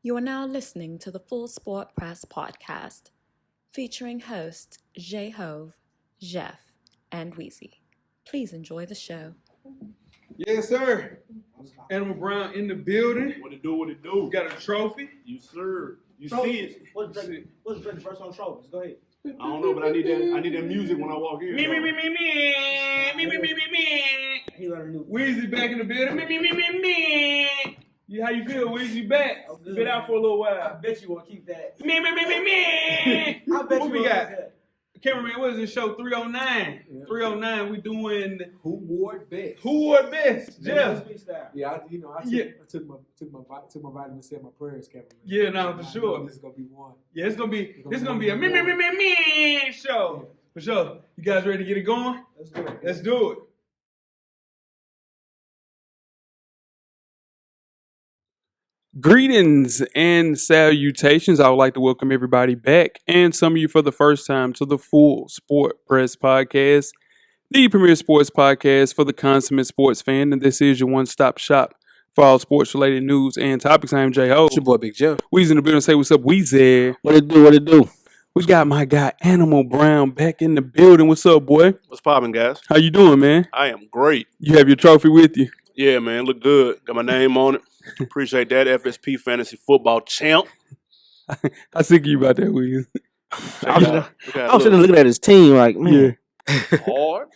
You are now listening to the Full Sport Press podcast, featuring hosts Jay Hove, Jeff, and Weezy. Please enjoy the show. Yes, sir. Animal Brown in the building. What it do, what it do? Got a trophy. You sir. You Trophy. see it. What's the first on trophies? Go ahead. I don't know, but I need that music when I walk in. Me. He learned a new. Weezy back in the building. Me. You, how you feel, Weezy? Back. Good. Been out for a little I while. bet you want to keep that. Me. I bet What you we wanna got? keep that. Cameraman, what is this show? 309. Yeah. 309. We doing Who wore it best? Who Wore It Best? Jeff. Yeah, I took my vitamin C and my prayers, Kevin. Yeah, no, for sure. This is gonna be one. Yeah, it's gonna be a me show. For sure. You guys ready to get it going? Let's do it. Let's do it. Greetings and salutations. I would like to welcome everybody back and some of you for the first time to the Full Sport Press Podcast, the premier sports podcast for the consummate sports fan. And this is your one-stop shop for all sports-related news and topics. I am Jay Ho. It's your boy Big Jeff. Weezy in the building. Say what's up, Weezy. What it do? We got my guy Animal Brown back in the building. What's up, boy? What's poppin', guys? How you doing, man? I am great. You have your trophy with you. Yeah, man, look good. Got my name on it. Appreciate that. FSP Fantasy Football Champ. I sick of you about that, Weezy. I was sitting looking at his team like, man, hard.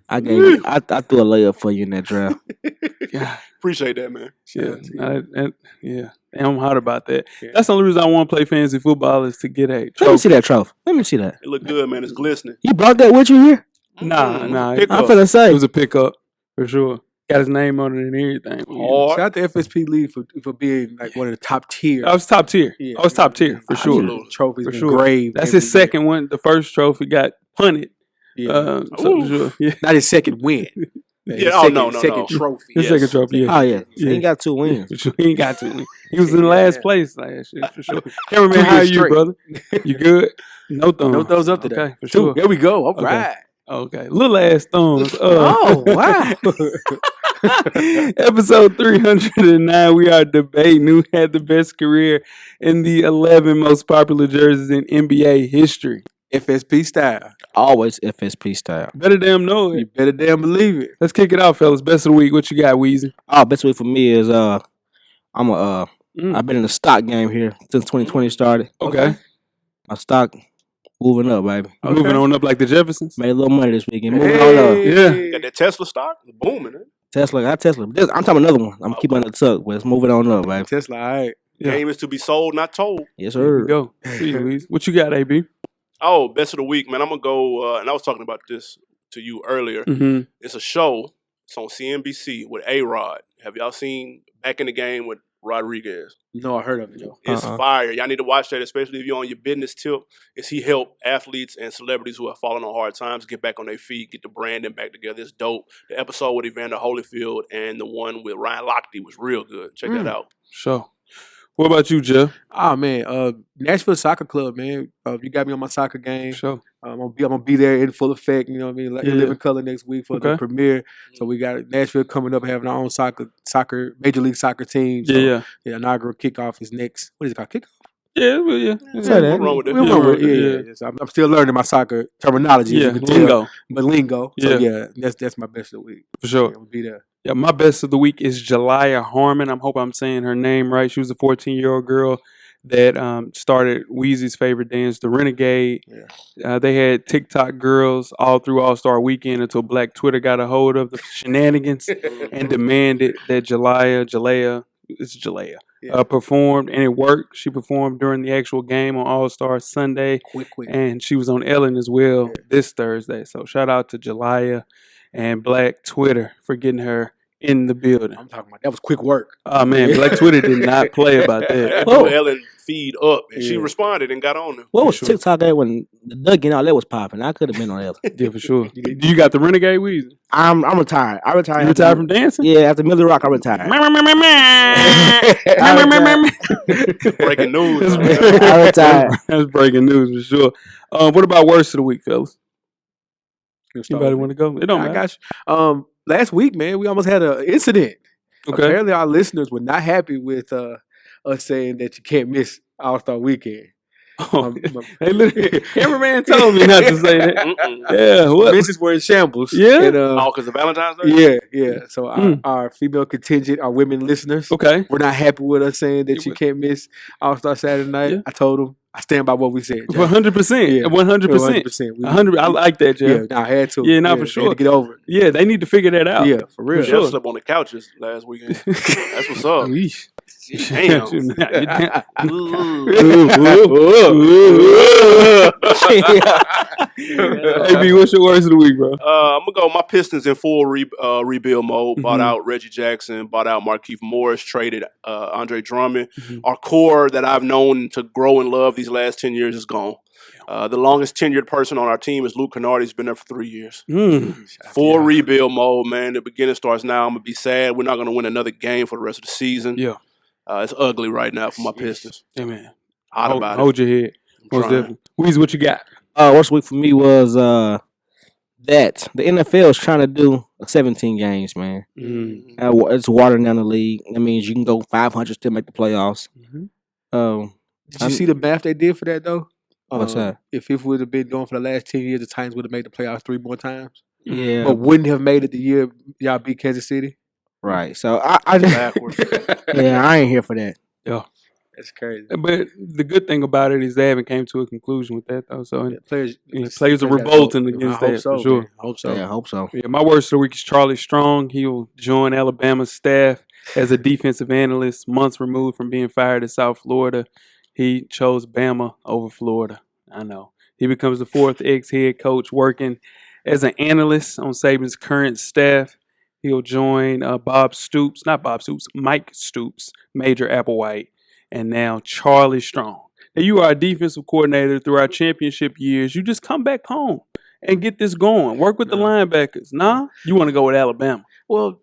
I threw a layup for you in that draft. Yeah. Appreciate that, man. Yeah. I'm hot about that. Yeah. That's the only reason I want to play fantasy football is to get a trophy. Let me see that trophy. Let me see that. It look good, man. It's glistening. You brought that with you here? Nah. I'm finna say. It was a pickup for sure. Got his name on it and everything. Shout out to FSP League for being like one of the top tier. I was top tier. Yeah. I was top tier for sure. Trophies For been sure. engraved. That's his second one. The first trophy got punted. Yeah. For sure. Yeah. Not his second win. Yeah, Second trophy. His second trophy. Yeah. Oh yeah. So Yeah. he got 2 wins. For sure. He ain't got to. He was in last place last year for sure. Cameraman, how are you, brother? You good? No thumbs. No thumbs up today. Okay, for sure. There we go. All Okay. right. Okay, little ass thumbs. Oh wow. Episode 309, we are debating who had the best career in the 11 most popular jerseys in NBA history. FSP style. Always FSP style. Better damn know You it. better damn believe it. Let's kick it off, fellas. Best of the week. What you got, Weezy? Oh, best way for me is I've been in the stock game here since 2020 started. Okay. My stock moving up, baby. Okay. Moving on up like the Jeffersons. Made a little money this weekend. Moving on up. Yeah. Got that Tesla stock? It's booming, man. Tesla. I'm talking another one. I'm keeping it tuck, but it's moving on up, baby. Tesla, all right. Yeah. Game is to be sold, not told. Yes, Here we sir. go. See you, Weezy. What you got, AB? Oh, best of the week, man. I'm going to go, and I was talking about this to you earlier. Mm-hmm. It's a show. It's on CNBC with A-Rod. Have y'all seen Back in the Game with Rodriguez? No, I heard of it though. It's fire. Y'all need to watch that, especially if you're on your business tip. It's he helped athletes and celebrities who have fallen on hard times get back on their feet, get the branding back together. It's dope. The episode with Evander Holyfield and the one with Ryan Lochte was real good. Check that out. Sure. What about you, Jeff? Oh man, Nashville Soccer Club, man. You got me on my soccer game. Sure. I'm gonna be there in full effect. You know what I mean? Like Yeah. Living Color next week for the Okay. premiere. So we got Nashville coming up, having our own soccer Major League Soccer team. So, Yeah. inaugural kickoff is next. What is it called? Kickoff. Yeah, well, yeah. Say that. What's wrong with it? We'll Yeah, run with it. yeah. Yeah. So I'm still learning my soccer terminology. as Yeah, you can tell. lingo, But lingo. So Yeah. that's my best of the week. for sure. Yeah, we'll be there. Yeah, my best of the week is Jaliyah Harmon. I hope I'm saying her name right. She was a 14-year-old girl that started Weezy's favorite dance, the Renegade. Yeah. They had TikTok girls all through All-Star Weekend until Black Twitter got a hold of the shenanigans and demanded that Jaliyah Yeah. performed, and it worked. She performed during the actual game on All-Star Sunday, Quick. and she was on Ellen as well this Thursday. So shout out to Jaliyah and Black Twitter for getting her in the building. I'm talking about that was quick work. Oh man, Black Twitter did not play about that. Blew Ellen feed up, and she Yeah. responded and got on there. What was sure. TikTok at when the Doug and all that was popping? I could have been on that. Yeah, for sure. You got the Renegade Weezy? I'm retired. I retired. You retired from dancing? Yeah, after Millie Rock, I retired. Breaking news. I retired. That's breaking news for sure. What about worst of the week, fellas? Anybody want to go? It don't I matter. got you. Last week, man, we almost had an incident. Okay. Apparently, our listeners were not happy with us saying that you can't miss All-Star Weekend. Oh, they literally, cameraman told me not to say that. Yeah, what? Mentions were in shambles. Yeah? And, Because of Valentine's Day? yeah. So our female contingent, our women listeners, Okay. were not happy with us saying that you can't miss All-Star Saturday night. Yeah. I told them, I stand by what we said. 100%. 100%. 100%. I like that, Jeff. Yeah, I had to. Yeah, not for sure. Had to get over it. Yeah, they need to figure that out. Yeah, for real. Jeff slept on the couches last weekend. That's what's up. Yeesh. Damn. Hey, B, what's your worst of the week, bro? I'm gonna go. My Pistons in full rebuild mode. Bought out Reggie Jackson. Bought out Markieff Morris. Traded Andre Drummond. Our core that I've known to grow and love these last 10 years is gone. The longest tenured person on our team is Luke Kennard. He's been there for 3 years. Full rebuild mode, man. The beginning starts now. I'm gonna be sad. We're not gonna win another game for the rest of the season. Yeah. It's ugly right now for my Pistons. Yeah, man. Hot about Hold your head. Most definitely. Weezy, what you got? Worst week for me was that the NFL is trying to do 17 games, man. It's watering down the league. That means you can go 500 still make the playoffs. Did you see the math they did for that though? What's that? If it would have been going for the last 10 years, the Titans would have made the playoffs 3 more times. Yeah, But wouldn't have made it the year y'all beat Kansas City. right. So I just Backwards. I ain't here for that. Yeah. That's crazy. But the good thing about it is they haven't came to a conclusion with that, though. So Players are revolting against that, for sure. Man. I hope so. Yeah, I hope so. Yeah, my worst of the week is Charlie Strong. He will join Alabama's staff as a defensive analyst months removed from being fired at South Florida. He chose Bama over Florida. I know. He becomes the 4th ex-head coach working as an analyst on Saban's current staff. He'll join Mike Stoops, Major Applewhite, and now Charlie Strong. Now, you are a defensive coordinator through our championship years. You just come back home and get this going. Work with the linebackers. Nah, you want to go with Alabama. Well,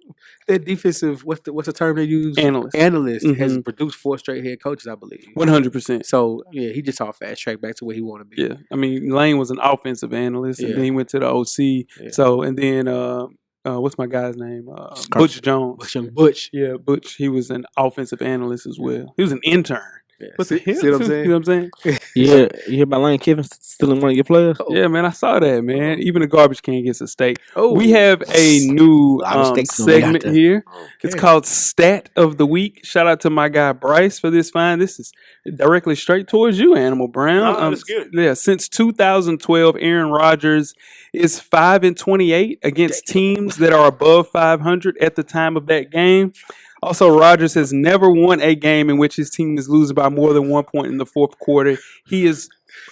that defensive, what's the term they use? Analyst. Has produced 4 straight head coaches, I believe. 100%. So, yeah, he just saw fast track back to where he wanted to be. Yeah. I mean, Lane was an offensive analyst, and then he went to the OC. Yeah. So, and then, what's my guy's name? Butch Jones. Butch. Yeah, Butch. He was an offensive analyst as well. He was an intern. Yeah. What the hell? See what I'm saying? You know what I'm saying? You hear about Lane Kiffin stealing one of your players? Yeah, man, I saw that, man. Even a garbage can gets a steak. Oh. We have a new lot of steaks on the segment yacht. here. Okay. It's called Stat of the Week. Shout out to my guy Bryce for this find. This is directly straight towards you, Animal Brown. Let's get it. Yeah, since 2012, Aaron Rodgers is 5-28 against teams that are above 500 at the time of that game. Also, Rodgers has never won a game in which his team is losing by more than 1 point in the fourth quarter. He is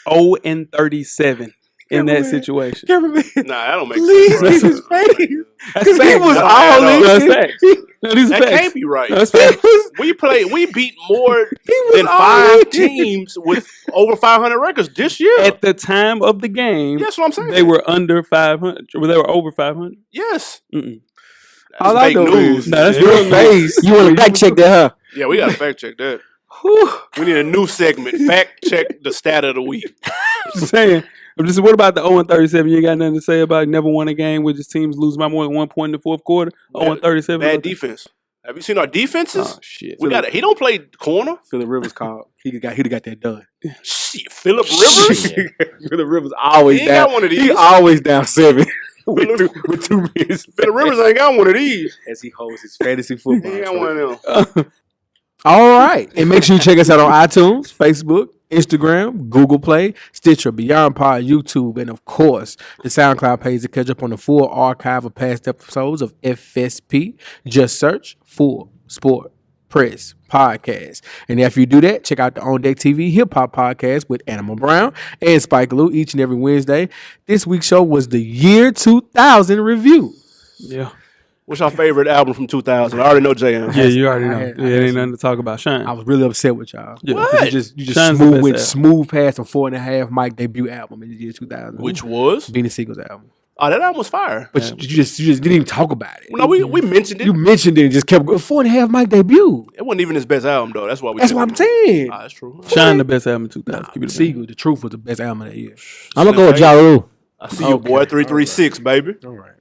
0-37 in that situation. Cameraman, That don't make please sense. get his face. That's Because he facts. was No, all no, in. That's facts. No, these are That facts. can't be right. No, that's facts. We beat more was than all 5 in. teams with over 500 records this year. At the time of the game, That's what I'm saying. they were under 500. Well, they were over 500. Yes. Mm-mm. That's All I fake know news. is No, that's your real face. You want to fact check that, huh? Yeah, we got to fact check that. We need a new segment. Fact check the stat of the week. Just saying. I'm just. What about the 0-37? You ain't got nothing to say about it? Never won a game with his teams losing by more than 1 point in the fourth quarter. 0-37. Bad defense. Have you seen our defenses? Oh shit. We got it. He don't play corner. Phillip Rivers called. He'd have got that done. Shit, Phillip Rivers. Phillip Rivers always He ain't down. got one of He these. always down 7 with 2 minutes. Phillip Rivers ain't got one of these. As he holds his fantasy He football. ain't got one of them. All right. And make sure you check us out on iTunes, Facebook, Instagram, Google Play, Stitcher, Beyond Pod, YouTube, and of course, the SoundCloud page to catch up on the full archive of past episodes of FSP. Just search Full Sport Press Podcast. And after you do that, check out the On Deck TV Hip Hop Podcast with Animal Brown and Spike Lou each and every Wednesday. This week's show was the year 2000 review. Yeah. What's your favorite album from 2000? I already know JM. Yeah, you already know. I It ain't nothing to talk about. Shine. I was really upset with y'all. Yeah. What? You just Shine's the best went album. smooth past a 4.5 mic debut album in the year 2000. Which was? Beanie Siegel's album. Oh, that album was fire. But you just didn't even talk about it. No, we mentioned it. You mentioned it and just kept going. 4.5 mic debut. It wasn't even his best album, though. That's why we. That's what I'm saying. That's true. Shine the best album in 2000. Keep it a Siegel, The Truth was the best album of that year. I'm going to go with Ja Rule. I see you, boy. 336, baby. All right.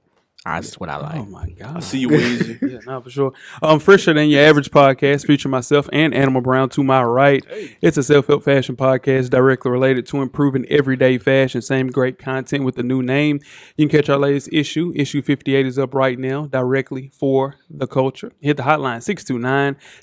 That's what I like. Oh my God. I see you, Weezy. Yeah, no, for sure. Fresher Than Your Average podcast featuring myself and Animal Brown to my right. It's a self-help fashion podcast directly related to improving everyday fashion. Same great content with the new name. You can catch our latest issue. Issue 58 is up right now, directly for the culture. Hit the hotline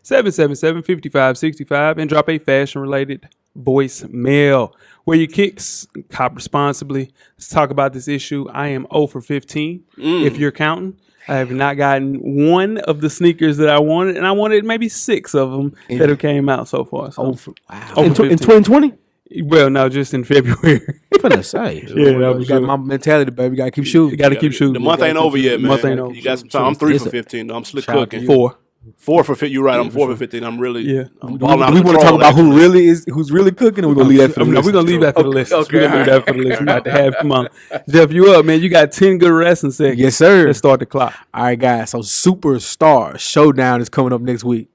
629-777-5565 and drop a fashion-related voicemail. Where your kicks, cop responsibly. Let's talk about this issue. I am 0 for 15, if you're counting. I have not gotten one of the sneakers that I wanted, and I wanted maybe 6 of them that have came out so far. So. Wow. 0 In for 15. 2020? Well, no, just in February. I'm finna say. Yeah, We got my mentality, baby. Got to keep You shooting. got to keep shooting. The month ain't over yet, man. Month ain't over. You got some time. I'm 3 for 15. I'm slick Shout out to cooking. you. 4. 4 for 15. You're right. I'm 4 for 15. I'm really. Yeah. I'm Do balling out we of want to talk control, about actually. who's really cooking, or we gonna leave that for the No, we're going to leave that for the listeners. Okay. We're going to leave that for the listeners. We're about to have, come on. Jeff, you up, man. You got 10 good wrestling seconds. Yes, sir. Let's start the clock. All right, guys. So Superstar Showdown is coming up next week.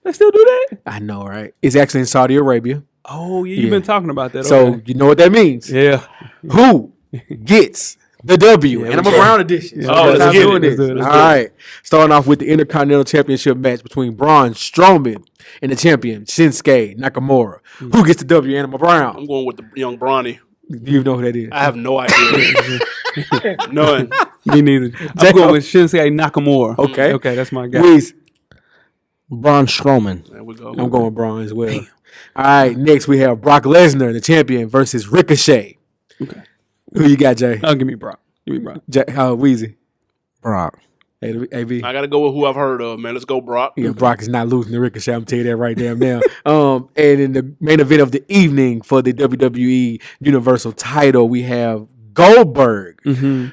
Let's still do that? I know, right? It's actually in Saudi Arabia. Oh, yeah. You've Yeah. been talking about that. So Okay. you know what that means. Yeah. Who gets the W? Yeah, and I'm let's a go. Brown edition. Yeah, So let's I'm get doing it. this. Let's do it. All right. Starting off with the Intercontinental Championship match between Braun Strowman and the champion Shinsuke Nakamura. Who gets the W? Animal Brown. I'm going with the young Bronny. Do you know who that is? I have no idea. None. Me neither. I'm going with Shinsuke Nakamura. Okay. Okay, that's my guy. Weez. Braun Strowman. There we go. I'm going Braun as well. All right. Next we have Brock Lesnar, the champion, versus Ricochet. Okay. Who you got, Jay? Oh, give me Brock. Give me Brock. Weezy. Brock. AB. I got to go with who I've heard of, man. Let's go, Brock. Yeah, Brock is not losing to Ricochet. I'm telling you that right damn now. And in the main event of the evening for the WWE Universal title, we have Goldberg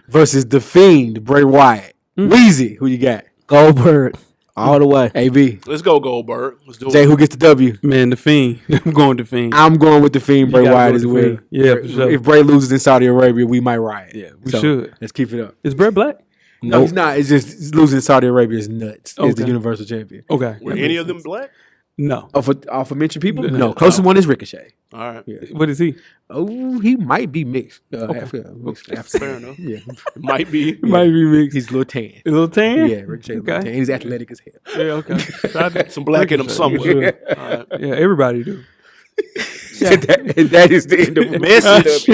versus The Fiend, Bray Wyatt. Weezy, who you got? Goldberg. All the way. AB. Let's go, Goldberg. Let's do Jay, it. who gets the W? Man, the Fiend. I'm going to Fiend. I'm going with The Fiend, Bray gotta Wyatt go as with well. The Fiend. Yeah, for sure. If Bray loses in Saudi Arabia, we might riot. Yeah, we should. Let's keep it up. Is Bray black? No, he's not. It's just losing in Saudi Arabia is nuts. He's the Okay. Universal Champion. Okay. Were any of them black? No. Off of mentioned people? No. No. Closest one is Ricochet. All right. What is he? Oh, he might be mixed. Mixed Fair enough. Yeah. Might be. Might be mixed. He's a little tan. A little tan? Yeah, Ricochet. Okay. Tan. He's athletic as hell. Yeah, okay. Shout out to Some black in them Ricochet, somewhere. for sure. All right. Yeah, everybody do. that is the end of the Message.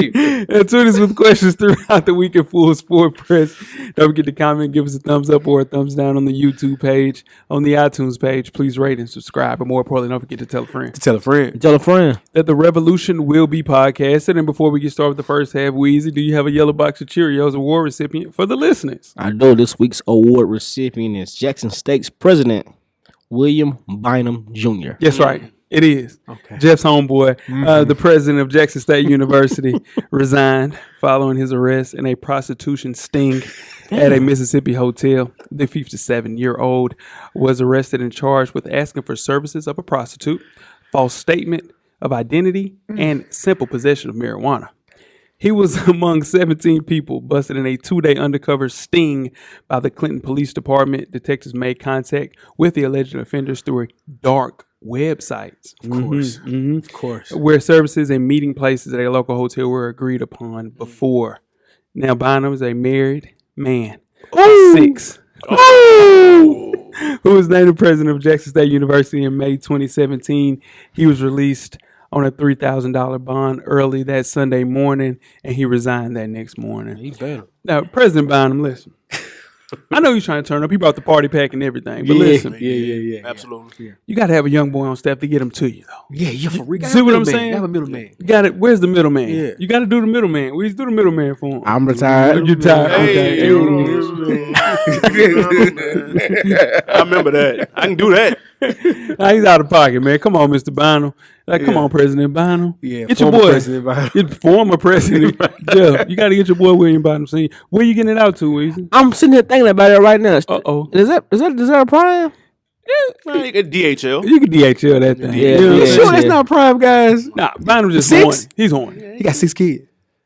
And tune us with questions throughout the week at Full Sport Press. Don't forget to comment, give us a thumbs up or a thumbs down on the YouTube page, on the iTunes page. Please rate and subscribe. But more importantly, don't forget to tell a friend Tell a friend. Tell a friend. that the revolution will be podcasted. And before we get started with the first half, Weezy, do you have a yellow box of Cheerios award recipient for the listeners? I know this week's award recipient is Jackson State's president, William Bynum Jr. Yes, right. It is. Okay. Jeff's homeboy, the president of Jackson State University, resigned following his arrest in a prostitution sting at a Mississippi hotel. The 57-year-old was arrested and charged with asking for services of a prostitute, false statement of identity, and simple possession of marijuana. He was among 17 people busted in a 2-day undercover sting by the Clinton Police Department. Detectives made contact with the alleged offenders through a dark websites, Of course. where services and meeting places at a local hotel were agreed upon before. Now, Bynum is a married man, 6, who was named the president of Jackson State University in May 2017. He was released on a $3,000 bond early that Sunday morning, and he resigned that next morning. He better. Now, President Bynum, listen. I know he's trying to turn up. He brought the party pack and everything. But listen, Yeah. Absolutely. you got to have a young boy on staff to get him to you, though. Yeah, for real. See what I'm saying? Have a middleman. You got it. Where's the middleman? Yeah. You got to do the middleman. We do the middleman for him. I'm retired. You tired? Hey, Okay. I remember that. I can do that. Nah, he's out of pocket, man. Come on, Mr. Bynum. Like, come on, President Bynum. Yeah, get your former boy. President Bynum. Get former president. Yeah, you got to get your boy William Bynum. See, where you getting it out to, Weezy? I'm sitting here thinking about it right now. Uh-oh. Is that a prime? Man, you get DHL. You can DHL that thing. Yeah, You know what I'm yeah. saying? Sure, that's not prime, guys. Nah, Bynum just 6? horny. He's horny. He got 6 kids.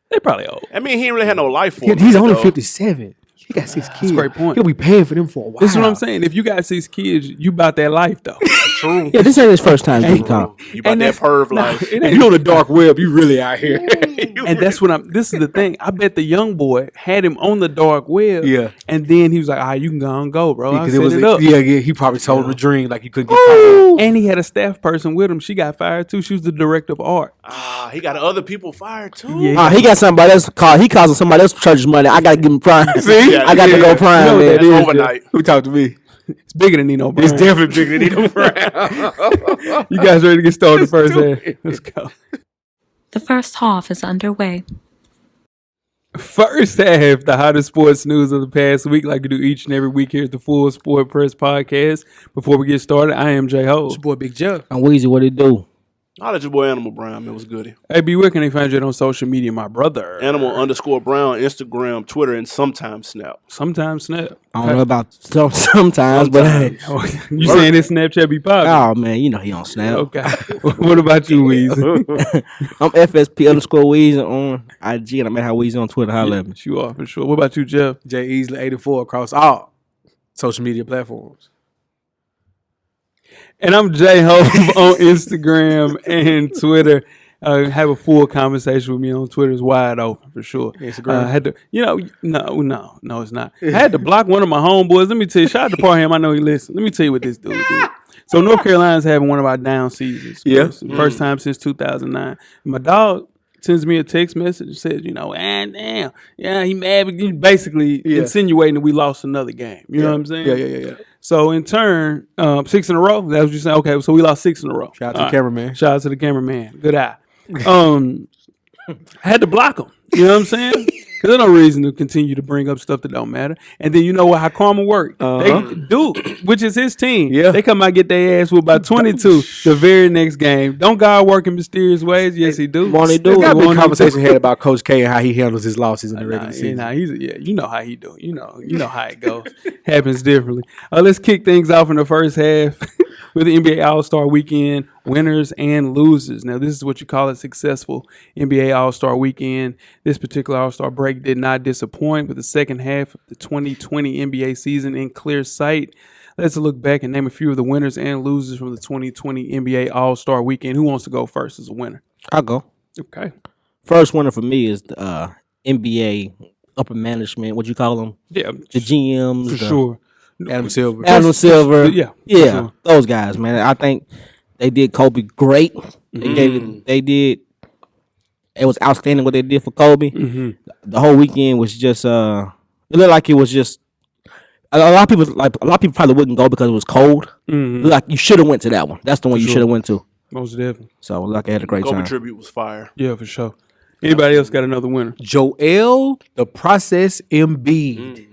They probably old. I mean, he ain't really had no life for him. He's only though. 57. He got 6 kids. a great point. He'll be paying for them for a while. This is what I'm saying. If you got 6 kids, you about that life, though. true. Yeah, this ain't his first time getting caught. You about And that that's- perv no, life. it If ain't- you on the dark web, you really out here. and that's what this is the thing. I bet the young boy had him on the dark web. Yeah. And then he was like, you can go and go, bro. I'll Because set it up. he probably told him a dream like he couldn't get caught. And he had a staff person with him. She got fired too. She was the director of art. He got other people fired too. Yeah. He got somebody else called. He causing somebody else church's money. I gotta give him prime. See? I got to go prime, You know man. that That's is, overnight. Who talked to me? It's bigger than Nino Brown. It's definitely bigger than Nino Brown. You guys ready to get started first? Let's go. The first half is underway. First half, the hottest sports news of the past week, like we do each and every week here at the Full Sport Press Podcast. Before we get started, I am J Ho. It's your boy Big Jeff. I'm Weezy. What it do? I'll let your boy Animal Brown. It was goody. Hey, B, where can they find you on social media, my brother? Animal_Brown, Instagram, Twitter, and sometimes Snap. Sometimes Snap. I don't know about sometimes, but hey. You saying this Snapchat be popping? Oh man, you know he on Snap. Okay. What about you, Weezy? I'm FSP_Weezy on IG, and I'm at how Weezy on Twitter. Holla at me. You are for sure. What about you, Jeff? J Easley 84 across all social media platforms. And I'm J Ho on Instagram and Twitter. Have a full conversation with me on Twitter. Is wide open for sure. Instagram. Had to, no, it's not. I had to block one of my homeboys. Let me tell you, shout out to Parham. I know he listens. Let me tell you what this dude did. So North Carolina's having one of our down seasons. Yeah. First time since 2009. My dog sends me a text message and says, damn, yeah, he mad. But he's basically insinuating that we lost another game. You know what I'm saying? Yeah. So in turn, 6 in a row. That's what you're saying. Okay, so we lost 6 in a row. Shout out to the cameraman. Shout out to the cameraman. Good eye. I had to block him. You know what I'm saying? Because there's no reason to continue to bring up stuff that don't matter. And then you know how karma works. Duke, which is his team, they come out and get their ass with about 22 the very next game. Don't God work in mysterious ways? Yes, he do. Won't he do There's got to be a Won't he conversation do? had about Coach K and how he handles his losses in the regular season. You know how he do. You know how it goes. Happens differently. Let's kick things off in the first half with the NBA All-Star Weekend winners and losers. Now, this is what you call a successful NBA All-Star Weekend. This particular All-Star break did not disappoint with the second half of the 2020 NBA season in clear sight. Let's look back and name a few of the winners and losers from the 2020 NBA All-Star Weekend. Who wants to go first as a winner? I'll go. Okay. First winner for me is the NBA upper management. What you call them? Yeah, The GMs. for sure. Adam Silver. Adam Silver. Yeah, for Yeah. sure. Those guys, man. I think they did Kobe great. It was outstanding what they did for Kobe. The whole weekend was just it looked like it was just a lot of people probably wouldn't go because it was cold. It looked like you should have went to that one. That's the one you should have went to. Most definitely. So it looked like I had a great Kobe time. tribute was fire. Yeah, for sure. Anybody else got another winner? Joel, the process Embiid.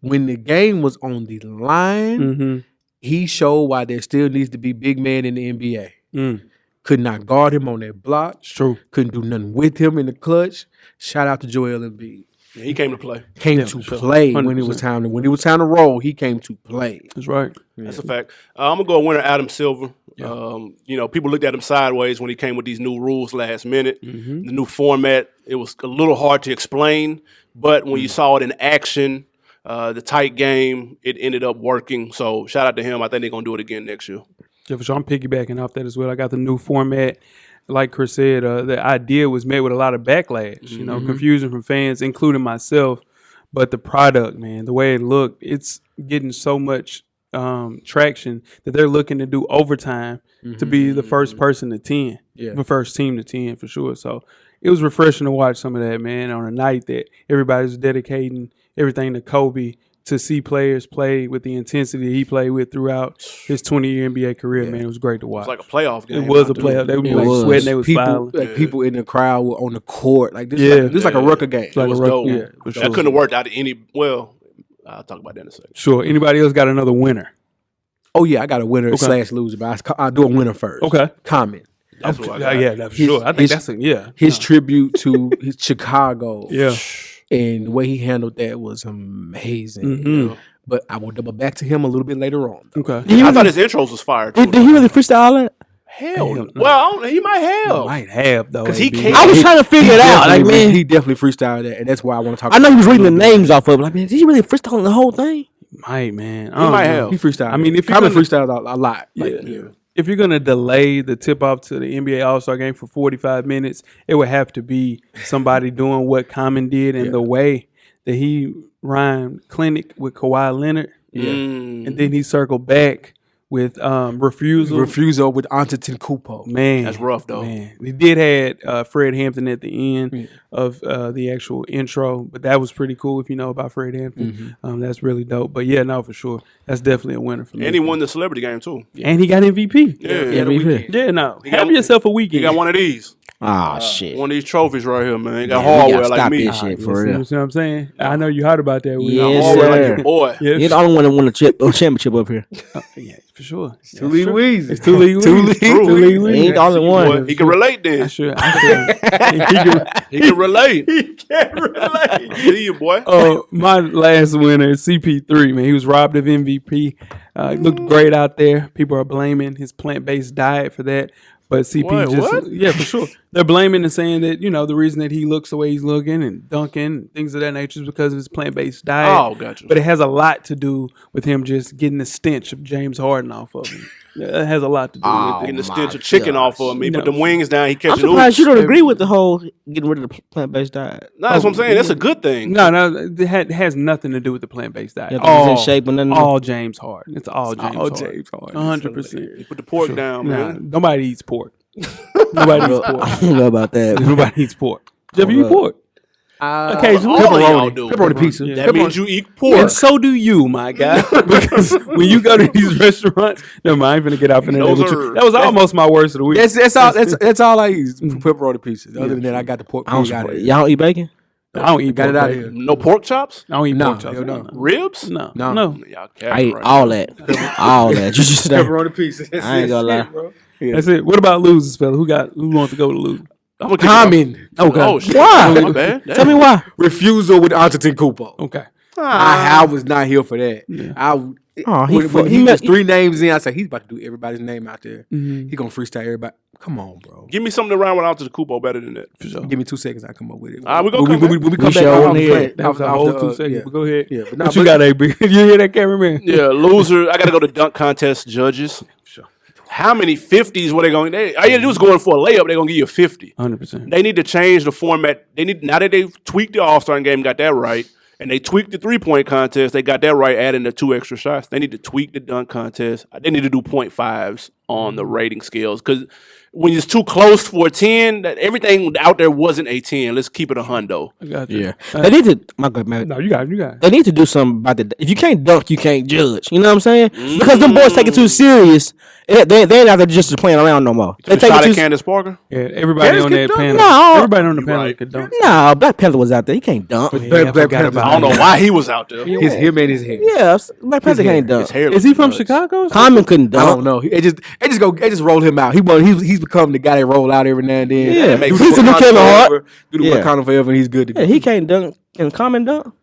When the game was on the line, he showed why there still needs to be big man in the NBA. Could not guard him on that block. It's true. Couldn't do nothing with him in the clutch. Shout out to Joel Embiid. Yeah, he came to play. Came Yeah, to for sure. play when it 100%. was time to roll. He came to play. That's right. That's a fact. I'm gonna go winner Adam Silver. People looked at him sideways when he came with these new rules last minute. The new format. It was a little hard to explain, but when you saw it in action, the tight game, it ended up working. So shout out to him. I think they're gonna do it again next year. Yeah, for sure. I'm piggybacking off that as well. I got the new format. Like Chris said, the idea was met with a lot of backlash, confusion from fans, including myself. But the product, man, the way it looked, it's getting so much traction that they're looking to do overtime to be the first person to 10, the first team to 10 for sure. So it was refreshing to watch some of that, man, on a night that everybody's dedicating everything to Kobe, to see players play with the intensity he played with throughout his 20-year NBA career, man. It was great to watch. It's like a playoff game. It was a out there. playoff. They were It like was. sweating, they was People, smiling. people in the crowd were on the court. Like this, Yeah. like a rucker game. It was Like a dope. yeah, for That sure. couldn't have worked out of any. Well, I'll talk about that in a second. Sure. Anybody else got another winner? Oh yeah, I got a winner / loser, but I'll do a winner first. Okay. Comment. That's what I got. Yeah, that's for sure. I think that's His tribute to his Chicago. Yeah. And the way he handled that was amazing. But I will double back to him a little bit later on. Okay. I thought his intros was fire too. Did he really freestyle all that? Hell, no. well, I don't know. He might have. Might have though. 'Cause he AB. can't- I was trying to figure it out. Like, man, he definitely freestyled that, and that's why I want to talk. I know he was reading the a little names off of it. Like, man, did he really freestyle the whole thing? Might, man. He might have. bit. He freestyled. I mean, if Common you're freestyled a lot. Like, Yeah. if you're gonna delay the tip off to the NBA All-Star game for 45 minutes, it would have to be somebody doing what Common did and the way that he rhymed Clinic with Kawhi Leonard. Yeah. And then he circled back with Refusal with Antetokounmpo. Man, That's rough, though. Man, he did had Fred Hampton at the end of the actual intro, but that was pretty cool if you know about Fred Hampton. That's really dope. But yeah, no, for sure, that's definitely a winner for me. And he won the celebrity game too. And he got MVP. MVP. Yeah, no, have yourself a weekend. He got one of these. Shit. One of these trophies right here, man. He got We hardware gotta like stop me. this shit for You real. see what I'm saying? I know you hot about that. Yes, Hardware like sir. your boy. Yeah, You're the only one that won a championship up here. yeah, for sure. Two League Weezy. It's two league. He ain't the only Boy, one. he can relate then. Sure. He can relate. I see you, boy. My last winner is CP3, man. He was robbed of MVP. He looked great out there. People are blaming his plant-based diet for that. But CP what? Yeah, for sure. They're blaming and saying that, the reason that he looks the way he's looking and dunking and things of that nature is because of his plant-based diet. Oh, gotcha. But it has a lot to do with him just getting the stench of James Harden off of him. It has a lot to do with it. Getting the stench of chicken off of him. He put them wings down. He I'm catching surprised you oops. don't agree with the whole getting rid of the plant-based diet. No, that's what I'm saying. That's a good thing. No, it has nothing to do with the plant-based diet. Yeah, he's in shape and nothing. All James Harden. It's all James Harden. James Harden. 100%. He put the pork down, man. Nobody eats pork. Nobody eats pork. I don't know about that. Nobody eats pork. Jeff, you eat pork. Occasionally. All of y'all do. Pepperoni pizza. Yeah. That means you eat pork. And so do you, my guy. Because when you go to these restaurants, never mind, I'm gonna get out in No, there. sir. That was almost my worst of the week. That's all I eat. Pepperoni pieces. Other than that, I got the pork. Y'all don't eat bacon? I don't eat Got pork. it out baby. here. No pork chops? I don't eat No, pork chops. hell no. Ribs? No. Y'all I eat right all that. All that. Just Pepperoni pieces. I ain't gonna lie. bro. That's it. What about losers, fella? Who wants to go to lose? I'm gonna kick Common. Okay. Oh, shit. Why? My bad. Tell me why. Refusal with Antetokounmpo. Okay. I was not here for that. When he was 3 names in, I said he's about to do everybody's name out there. He gonna freestyle everybody. Come on, bro. Give me something to round out to the Kupo better than that. For sure. Give me 2 seconds. I come up with it. All right, we gonna come when we come back sure on here. That was a whole 2 seconds. But go ahead. Yeah, What you got, AB? You hear that, cameraman? Yeah, loser. I got to go to dunk contest judges. Sure. How many 50s were they going to? All you got to do is go in for a layup. They're going to give you a 50. 100%. They need to change the format. Now that they've tweaked the All-Star game, got that right, and they tweaked the 3-point contest, they got that right, adding the 2 extra shots. They need to tweak the dunk contest. They need to do 0.5s on the rating scales because when it's too close for a 10, that everything out there wasn't a 10. Let's keep it a hundo. I got you. Yeah. They need to, my God, man. No, you got it. They need to do something about that. If you can't dunk, you can't judge. You know what I'm saying? Because them boys take it too serious. They ain't out there just playing around no more. They take Shot it at too. Candace Parker. Yeah, everybody on that panel. No. Everybody on the panel Right. could dunk. Nah, Black Panther was out there. He can't dunk. Yeah, I forgot about I don't know why he was out there. him and his hair. Yeah, Black Panther can't dunk. His hair Is he looked from nuts. Chicago? Common couldn't I dunk. don't know. They just roll him out. He's become the guy that roll out every now and then. Yeah, makes do he's the a new Wakanda Kevin Hart. forever, do the Yeah. Wakanda forever, and he's good to go. Yeah, he can't dunk. Can Common dunk?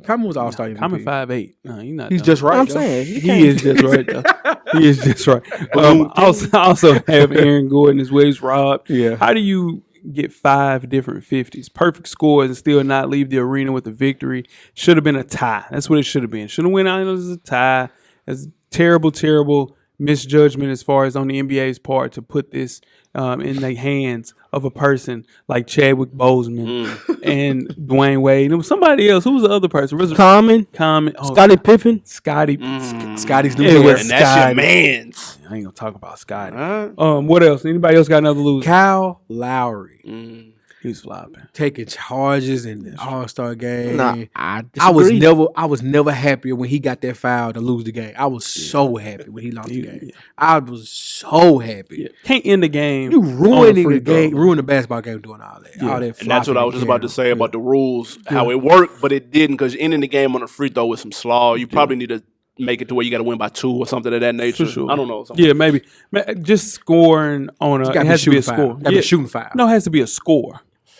Common was all-star MVP. Common 5'8". No, he's not. He's dunk. just right. I'm though. saying He is just right though. He is just right. I also have Aaron Gordon as well. He's robbed. Yeah. How do you get 5 different 50s, perfect scores, and still not leave the arena with a victory? Should have been a tie. That's what it should have been. Should have went out as a tie. It's terrible misjudgment as far as on the NBA's part to put this in the hands of a person like Chadwick Boseman and Dwayne Wade. And it was somebody else. Who was the other person? Was it Common. Scottie Pippen. Scotty. Scotty's new Yeah, hair. And that's your Scotty. man's. I ain't gonna talk about Scotty. Huh? What else? Anybody else got another loser? Kyle Lowry He was flopping. taking charges in the All-Star game. Nah, I I disagree. was never happier when he got that foul to lose the game. I was so happy when he lost the game. I was so happy. Can't end the game. You on a ruining free the throw. game, ruining the basketball game doing all that. All that And that's what I was just about to say about the the rules, how it worked, but it didn't because ending the game on a free throw with some slaw, you probably need to make it to where you got to win by 2 or something of that nature. For sure. I don't know. Something. Yeah, maybe. Just scoring on a. It has to be a score. Got to be shooting foul. No, it has to be a score.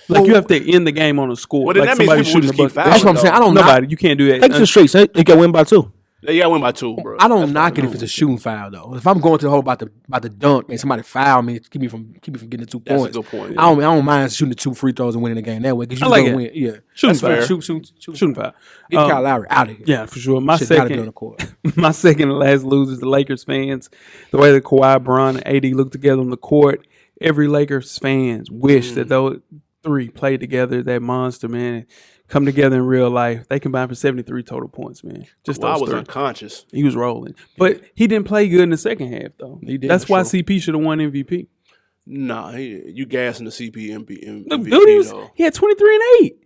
Like you have to end the game on a score. Well, then like that means somebody people will shooting just the keep bucket. fouling. That's what I'm saying. I don't know. Nobody. You can't do that. Take it to the streets. They can win by 2. They got to win by 2, bro. I don't knock it if it's a shooting foul though. If I'm going to the hole about the dunk and somebody foul me, keep me from getting the 2 That's points. a good point. I don't mind shooting the 2 free throws and winning the game that way because you like gonna it. win. Yeah, Shooting That's foul. fair. Shooting foul. Get Kyle Lowry out of here. Yeah, for sure. My Should not have been on the second, court. my second and last lose is the Lakers fans. The way that Kawhi, Bron, and AD look together on the court, every Lakers fans wish that those 3 played together. That monster, man, come together in real life. They combined for 73 total points, man. Just Kawhi those was 3. unconscious. He was rolling, but he didn't play good in the second half, though. He did, That's for why sure. CP should have won MVP. Nah, you gassing the CP MVP, Look, dude, though. he had 23 and 8.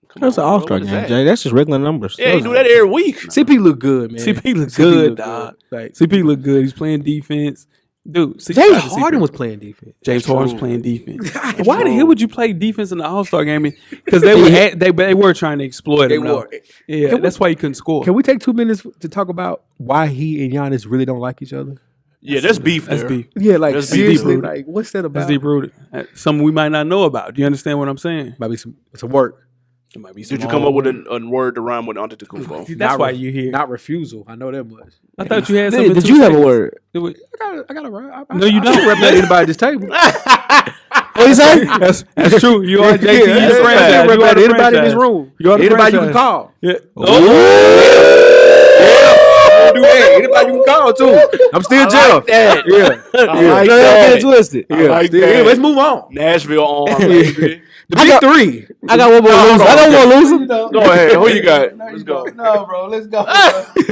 Come That's an on, bro, all-star what is game, that? Jay. That's just regular numbers. Yeah, he do that every week. CP look good, man. CP looks CP good, look dog. Like CP look good. He's playing defense, dude. James Harden was playing defense. James That's Harden's true. playing defense. That's Why the true. hell would you play defense in the All-Star game? Because they were trying to exploit him. though. Yeah, that's why he couldn't score. Can we take 2 minutes to talk about why he and Giannis really don't like each other? Yeah, that's beef. That's there. beef. Yeah, like That's seriously, deep-rooted. like what's that about? That's deep rooted. Something we might not know about. Do you understand what I'm saying? Might be some work. It might be Did you come up with a word to rhyme with Antetokounmpo? That's Not why re- you here. Not refusal. I know that much. I thought you had something. Did to you have a say. word? I got a No, you I don't don't. represent anybody at this table. What you say? That's true. You are JT. Yeah, You yeah, the franchise. I You are represent the anybody in this franchise. room. You are the Anybody you can franchise. call. Yeah. Do that. Anybody you can call too. I'm still Jeff. that. Yeah. I like Don't that. get twisted. Yeah. like Still- that. yeah, let's move on. Nashville on, baby. The big 3. I got one more loser. I got one more loser. Go ahead. Who you got? Let's go. No, bro. Let's go.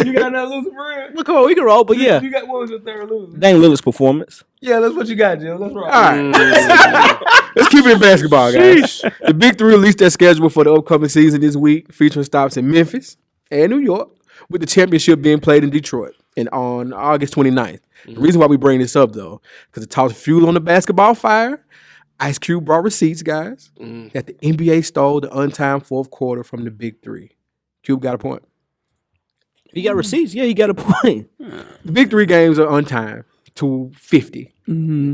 You got another loser for real? Well, come on, we can roll, but yeah. You got what was your third loser? Dame Lillard's performance. Yeah, that's what you got, Jim. Let's roll. All right. Let's keep it in basketball, guys. The Big 3 released their schedule for the upcoming season this week, featuring stops in Memphis and New York, with the championship being played in Detroit and on August 29th. The reason why we bring this up, though, because it tossed fuel on the basketball fire. Ice Cube brought receipts, guys, that the NBA stole the untimed fourth quarter from the Big 3. Cube got a point. He got receipts. Yeah, he got a point. The Big 3 games are untimed to 50.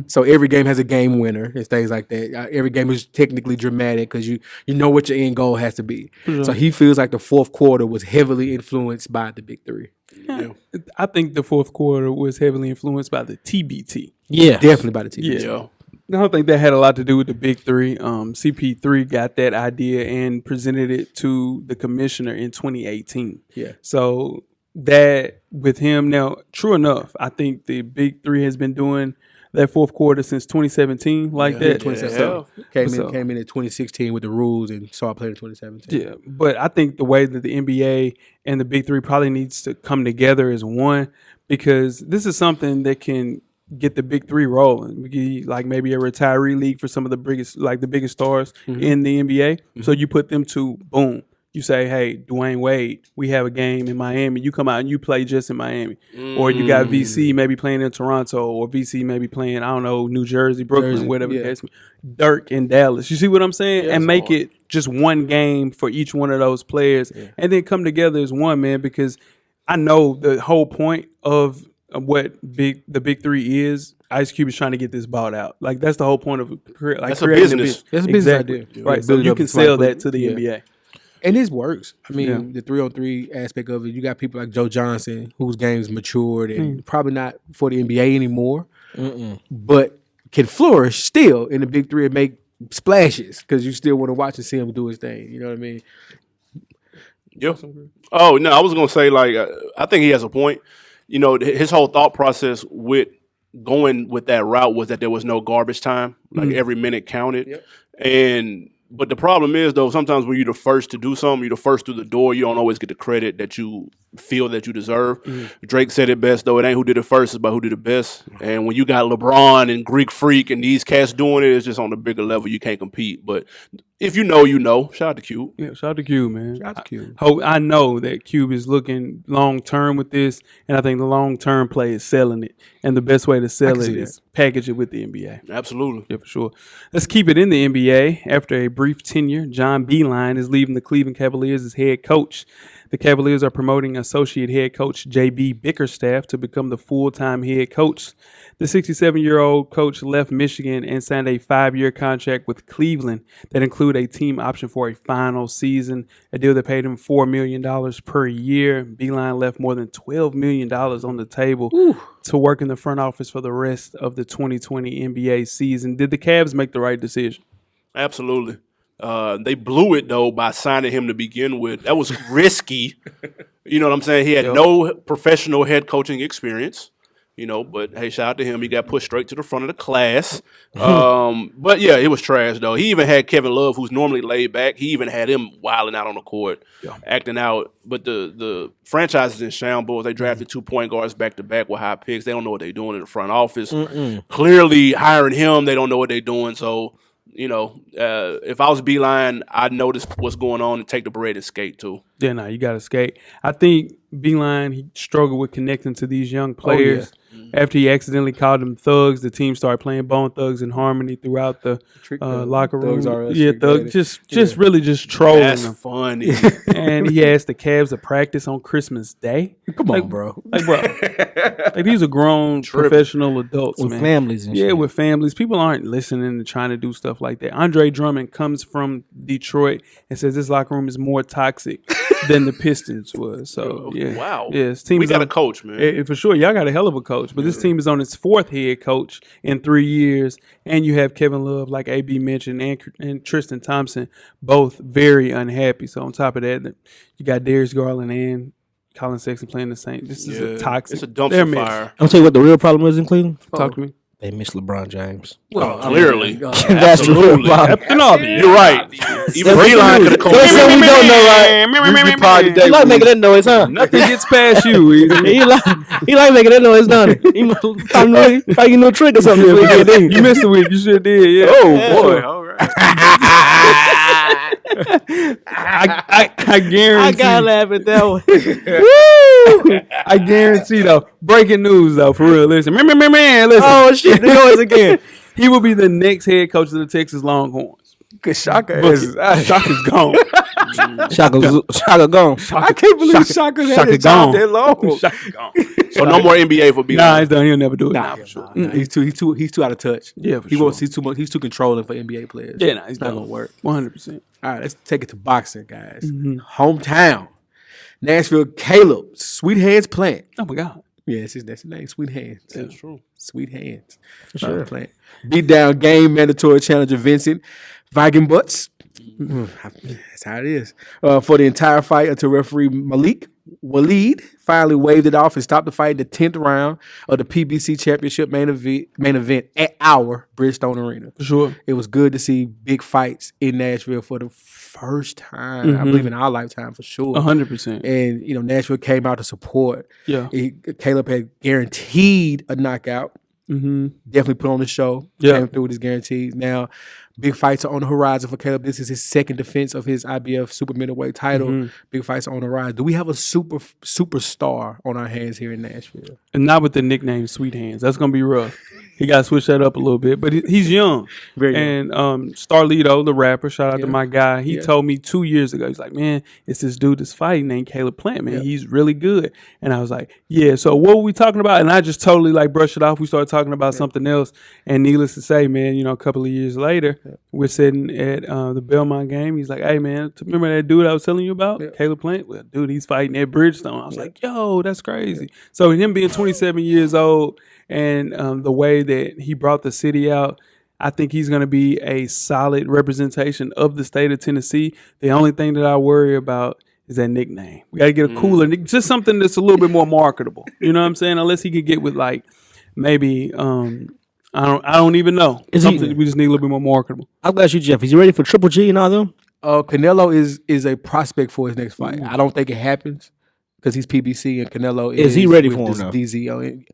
So every game has a game winner and things like that. Every game is technically dramatic because you know what your end goal has to be. So he feels like the fourth quarter was heavily influenced by the Big 3. Yeah. I think the fourth quarter was heavily influenced by the TBT. Yeah. Definitely by the team. Yeah. I don't think that had a lot to do with the Big 3. CP3 got that idea and presented it to the commissioner in 2018. Yeah. So that with him now, true enough, I think the Big 3 has been doing that fourth quarter since 2017 like that. 2017. Came So- in in 2016 with the rules and saw played in 2017. Yeah, but I think the way that the NBA and the Big 3 probably needs to come together as one, because this is something that can get the Big 3 rolling. Like maybe a retiree league for some of the biggest stars in the NBA. So you put them to boom. You say, hey, Dwayne Wade, we have a game in Miami. You come out and you play just in Miami. Or you got VC maybe playing in Toronto, or VC maybe playing, I don't know, New Jersey, Brooklyn, Jersey, whatever yeah. the case may be. Dirk in Dallas. You see what I'm saying? Yeah, and that's make hard. it just one game for each one of those players. And then come together as one, man, because I know the whole point of what the Big 3 is. Ice Cube is trying to get this bought out. Like, that's the whole point of That's a creating business. That's a business Exactly. idea. Right. Yeah, So build it you up can and somebody sell put- that to the yeah. NBA. And this works. I mean, Yeah. the 3-on-3 aspect of it, you got people like Joe Johnson, whose game's matured and probably not for the NBA anymore, but can flourish still in the Big 3 and make splashes because you still want to watch and see him do his thing. You know what I mean? Yeah. Oh no, I was gonna say like I think he has a point. You know, his whole thought process with going with that route was that there was no garbage time, like every minute counted. But the problem is though, sometimes when you're the first to do something, you're the first through the door. You don't always get the credit that you feel that you deserve. Drake said it best though. It ain't who did it first, it's about who did it best. And when you got LeBron and Greek Freak and these cats doing it, it's just on a bigger level. You can't compete. But if you know, you know. Shout out to Q. Yeah, shout out to Cube, man. Shout out to Cube. I know that Cube is looking long term with this, and I think the long term play is selling it. And the best way to sell can it see is package it with the NBA. Absolutely. Yeah, for sure. Let's keep it in the NBA. After a brief brief tenure, John Beilein is leaving the Cleveland Cavaliers as head coach. The Cavaliers are promoting associate head coach J.B. Bickerstaff to become the full-time head coach. The 67-year-old coach left Michigan and signed a 5-year contract with Cleveland that included a team option for a final season, a deal that paid him $4 million per year. Beilein left more than $12 million on the table to work in the front office for the rest of the 2020 NBA season. Did the Cavs make the right decision? Absolutely. They blew it, though, by signing him to begin with. That was risky. You know what I'm saying? He had no professional head coaching experience. But hey, shout out to him. He got pushed straight to the front of the class. But yeah, it was trash though. He even had Kevin Love, who's normally laid back. He even had him wilding out on the court, acting out. But the franchise is in shambles. They drafted 2 point guards back to back with high picks. They don't know what they're doing in the front office. Clearly hiring him, they don't know what they're doing. So, if I was Beilein, I'd notice what's going on and take the bread and skate too. Yeah, no, you got to skate. I think Beilein, he struggled with connecting to these young players. After he accidentally called them thugs, the team started playing Bone Thugs in Harmony throughout the locker room. Really just trolling That's them. funny. And he asked the Cavs to practice on Christmas Day. Come on, bro. Like these are grown professional adults, with man. families and shit. With families. People aren't listening and trying to do stuff like that. Andre Drummond comes from Detroit and says this locker room is more toxic than the Pistons was. So yeah, Wow. Yeah, his team We is got on, a coach, man. for sure. Y'all got a hell of a coach, but this team is on its 4th head coach in 3 years, and you have Kevin Love, like AB mentioned, and Tristan Thompson, both very unhappy. So on top of that, you got Darius Garland and Colin Sexton playing the same. This is a toxic. It's a dumpster fire. I'll tell you what the real problem is in Cleveland. Talk to me. They miss LeBron James. Well, clearly. That's the real problem. You're right. Even Beilein could have called That's something we don't know, right? today. He like making that noise, huh? Nothing gets past you. Weezy. he like making that noise, don't he? He thought you knew a trick or something. You missed a week. You sure did. Yeah. Oh, boy. All right. I guarantee. I gotta laugh at that one. I guarantee though. Breaking news though, for real. Listen, man. Listen. Oh shit! The noise again. He will be the next head coach of the Texas Longhorns. Cause Shaka Shaka's gone. Shaka gone. I can't believe Shaka had a job that long. Shaka's gone. So no more NBA for Beilein. Nah, he's done. He'll never do it now for sure. He's too out of touch. Yeah, for he sure. won't see too much. He's too controlling for NBA players. Yeah, nah, he's not done. gonna work. 100%. All right, let's take it to boxing, guys. Hometown, Nashville. Caleb, Sweet Hands Plant. Oh my God. Yes, that's his name. Sweet Hands. That's true. Sweet Hands. For sure. Plant. Beat down game mandatory challenger Vincent Viking Butts. That's how it is. For the entire fight until referee Malik Waleed finally waved it off and stopped the fight in the 10th round of the PBC Championship main event at our Bridgestone Arena. For sure. It was good to see big fights in Nashville for the first time, I believe, in our lifetime for sure. 100%. And, Nashville came out to support. Yeah. Caleb had guaranteed a knockout. Definitely put on the show. Yeah. Came through with his guarantees. Now, big fights are on the horizon for Caleb. This is his second defense of his IBF super middleweight title. Big fights are on the horizon. Do we have a superstar on our hands here in Nashville? And not with the nickname Sweet Hands. That's going to be rough. He got to switch that up a little bit. But he's young. Very young. And Starlito, the rapper, shout out to my guy, he told me 2 years ago, he's like, man, it's this dude that's fighting named Caleb Plant, man. He's really good. And I was like, yeah, so what were we talking about? And I just totally brushed it off. We started talking about something else. And needless to say, man, a couple of years later, we're sitting at the Belmont game. He's like, hey, man, remember that dude I was telling you about? Caleb Plant? Well, dude, he's fighting at Bridgestone. I was like, yo, that's crazy. So him being 27 years old and the way that he brought the city out, I think he's going to be a solid representation of the state of Tennessee. The only thing that I worry about is that nickname. We got to get a cooler nickname, just something that's a little bit more marketable. You know what I'm saying? Unless he could get with maybe I don't even know. We just need a little bit more marketable. I'll ask you, Jeff. Is he ready for Triple G and all them? Canelo is a prospect for his next fight. I don't think it happens because he's PBC and Canelo is he ready for him now? DZO.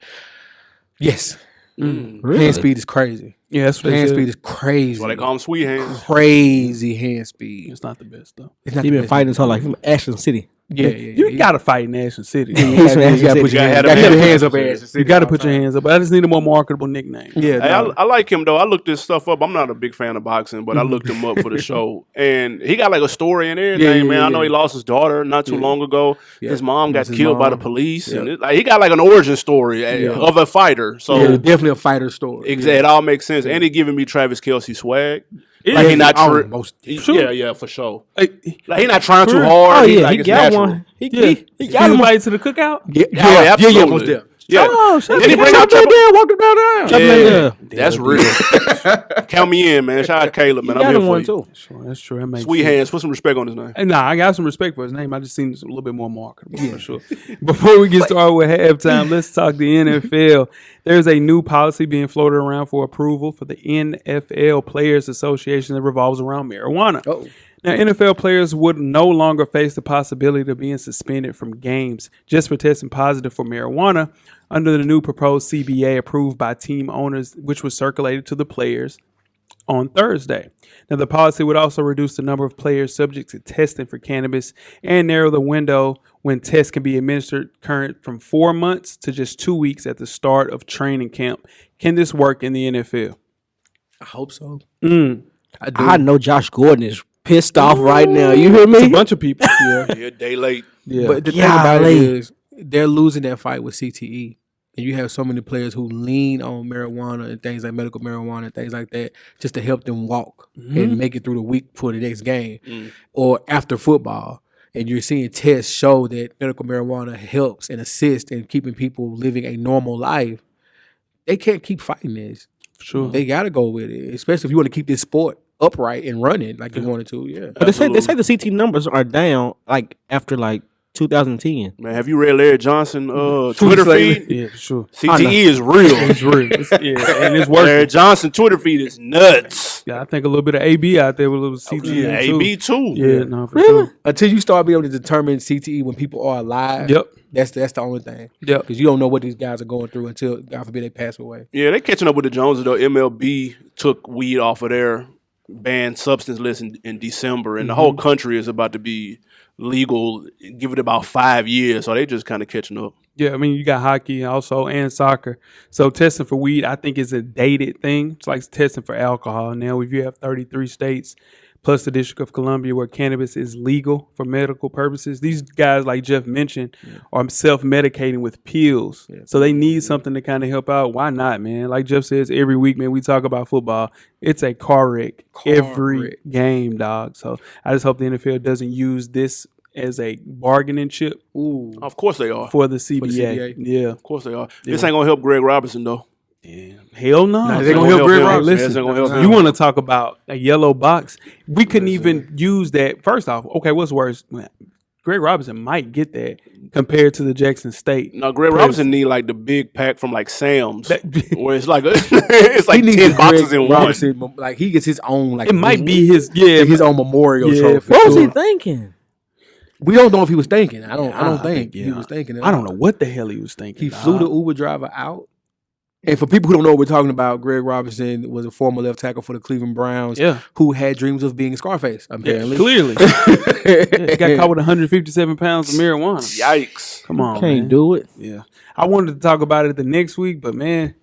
Yes. Really? Hand speed is crazy. Yeah, that's what hand speed is crazy. That's why they call him Sweet Hands. Crazy hand speed. It's not the best though. It's not He the been best. fighting his whole life from Ashland City. Yeah. You got to fight in Ashland City. You gotta put your gotta have hands up. You got to put your hands up. I just need a more marketable nickname. Yeah, Hey, no. I like him though. I looked this stuff up. I'm not a big fan of boxing, but I looked him up for the show, and he got like a story and everything. Yeah, man, I know yeah. he lost his daughter not too long ago. Yeah. His mom got His killed by the mom. police, Yeah. and he got like an origin story of a fighter. So Yeah, definitely a fighter story. it all makes sense. And he giving me Travis Kelce swag. It Like is. he not Sure. yeah, for sure. Like, Like he not trying too For real? hard. Oh yeah, like, he it's got natural. one. He he got him. invited to the cookout. Yeah, absolutely. most definitely. Yeah. Oh, shit. Did he bring Shout out out Triple? there, Walk him down. Yeah, that's real. Count me in, man. Shout out Caleb, man. He I'm got here him for one you. too. Sure, that's true. That makes Sweet sense. hands. Put some respect on his name. Hey, nah, I got some respect for his name. I just seen this a little bit more marketable for sure. Before we get started with halftime, let's talk the NFL. There's a new policy being floated around for approval for the NFL Players Association that revolves around marijuana. Now, NFL players would no longer face the possibility of being suspended from games just for testing positive for marijuana under the new proposed CBA approved by team owners, which was circulated to the players on Thursday. Now, the policy would also reduce the number of players subject to testing for cannabis and narrow the window when tests can be administered current from 4 months to just 2 weeks at the start of training camp. Can this work in the NFL? I hope so. I know Josh Gordon is pissed off right now. You hear me? It's a bunch of people. Yeah, a day late. Yeah. But the thing about it Golly. is, they're losing that fight with CTE. And you have so many players who lean on marijuana and things like medical marijuana and things like that just to help them walk and make it through the week for the next game or after football. And you're seeing tests show that medical marijuana helps and assists in keeping people living a normal life. They can't keep fighting this. Sure. They got to go with it, especially if you want to keep this sport upright and running like you wanted to. Yeah. But they say the CT numbers are down like after like 2010. Man, have you read Larry Johnson Twitter feed? Yeah, for sure. CTE is real. It's real. And it's Larry working. Johnson Twitter feed is nuts. Yeah, I think a little bit of AB out there with a little CTE too. AB too. Yeah, no, for sure. Until you start being able to determine CTE when people are alive. Yep. That's the only thing. Yep. Because you don't know what these guys are going through until, God forbid, they pass away. Yeah, they catching up with the Joneses though. MLB took weed off of their banned substance list in December, and the whole country is about to be legal. Give it about 5 years, so they just kind of catching up. Yeah, I mean, you got hockey also and soccer. So testing for weed, I think, is a dated thing. It's like testing for alcohol. Now, if you have 33 states plus the District of Columbia where cannabis is legal for medical purposes, these guys, like Jeff mentioned, are self-medicating with pills. So they need something to kind of help out. Why not, man? Like Jeff says, every week, man, we talk about football. It's a car wreck every game, dog. So I just hope the NFL doesn't use this as a bargaining chip Of course they are. for the CBA. CBA. Yeah. Of course they are. This ain't gonna help Greg Robinson though. Hell no. Nah, they gonna help Greg him. Robinson. Yes, they gonna help him. You want to talk about a yellow box? We couldn't even use that. First off, okay, what's worse? Greg Robinson might get that compared to the Jackson State. No, Greg Robinson need like the big pack from like Sam's, That- where it's like it's like He needs 10 a boxes Greg in one. Robinson, like he gets his own. Like It might be his, his own memorial Yeah, trophy. for What was he sure. thinking? We don't know if he was thinking. I don't think yeah. he was thinking. I don't know what the hell he was thinking. He flew the Uber driver out. And for people who don't know what we're talking about, Greg Robinson was a former left tackle for the Cleveland Browns who had dreams of being Scarface, apparently. Clearly. He got caught with 157 pounds of marijuana. Yikes! Come on, Can't man. do it. Yeah. I wanted to talk about it the next week, but man,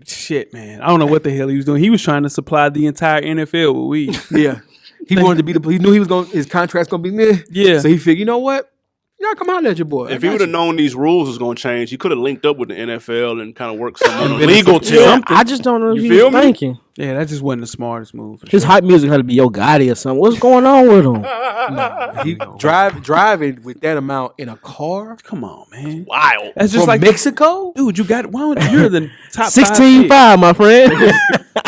shit, man. I don't know what the hell he was doing. He was trying to supply the entire NFL with weed. Yeah. He wanted to be he knew he was going his contract's gonna be meh. Yeah. So he figured, you know what? Y'all come out at your boy. If he would have known these rules was gonna change, he could have linked up with the NFL and kind of worked some on a been legal something. tip. Yeah, I just don't know if You he feel was me? thinking. Yeah, that just wasn't the smartest move. for His sure. hype music had to be Yo Gotti or something. What's going on with him? he driving with that amount in a car Come on, man. Wild. That's just from like Mexico? dude, you got you're the top 16-5, 5 my friend. pick.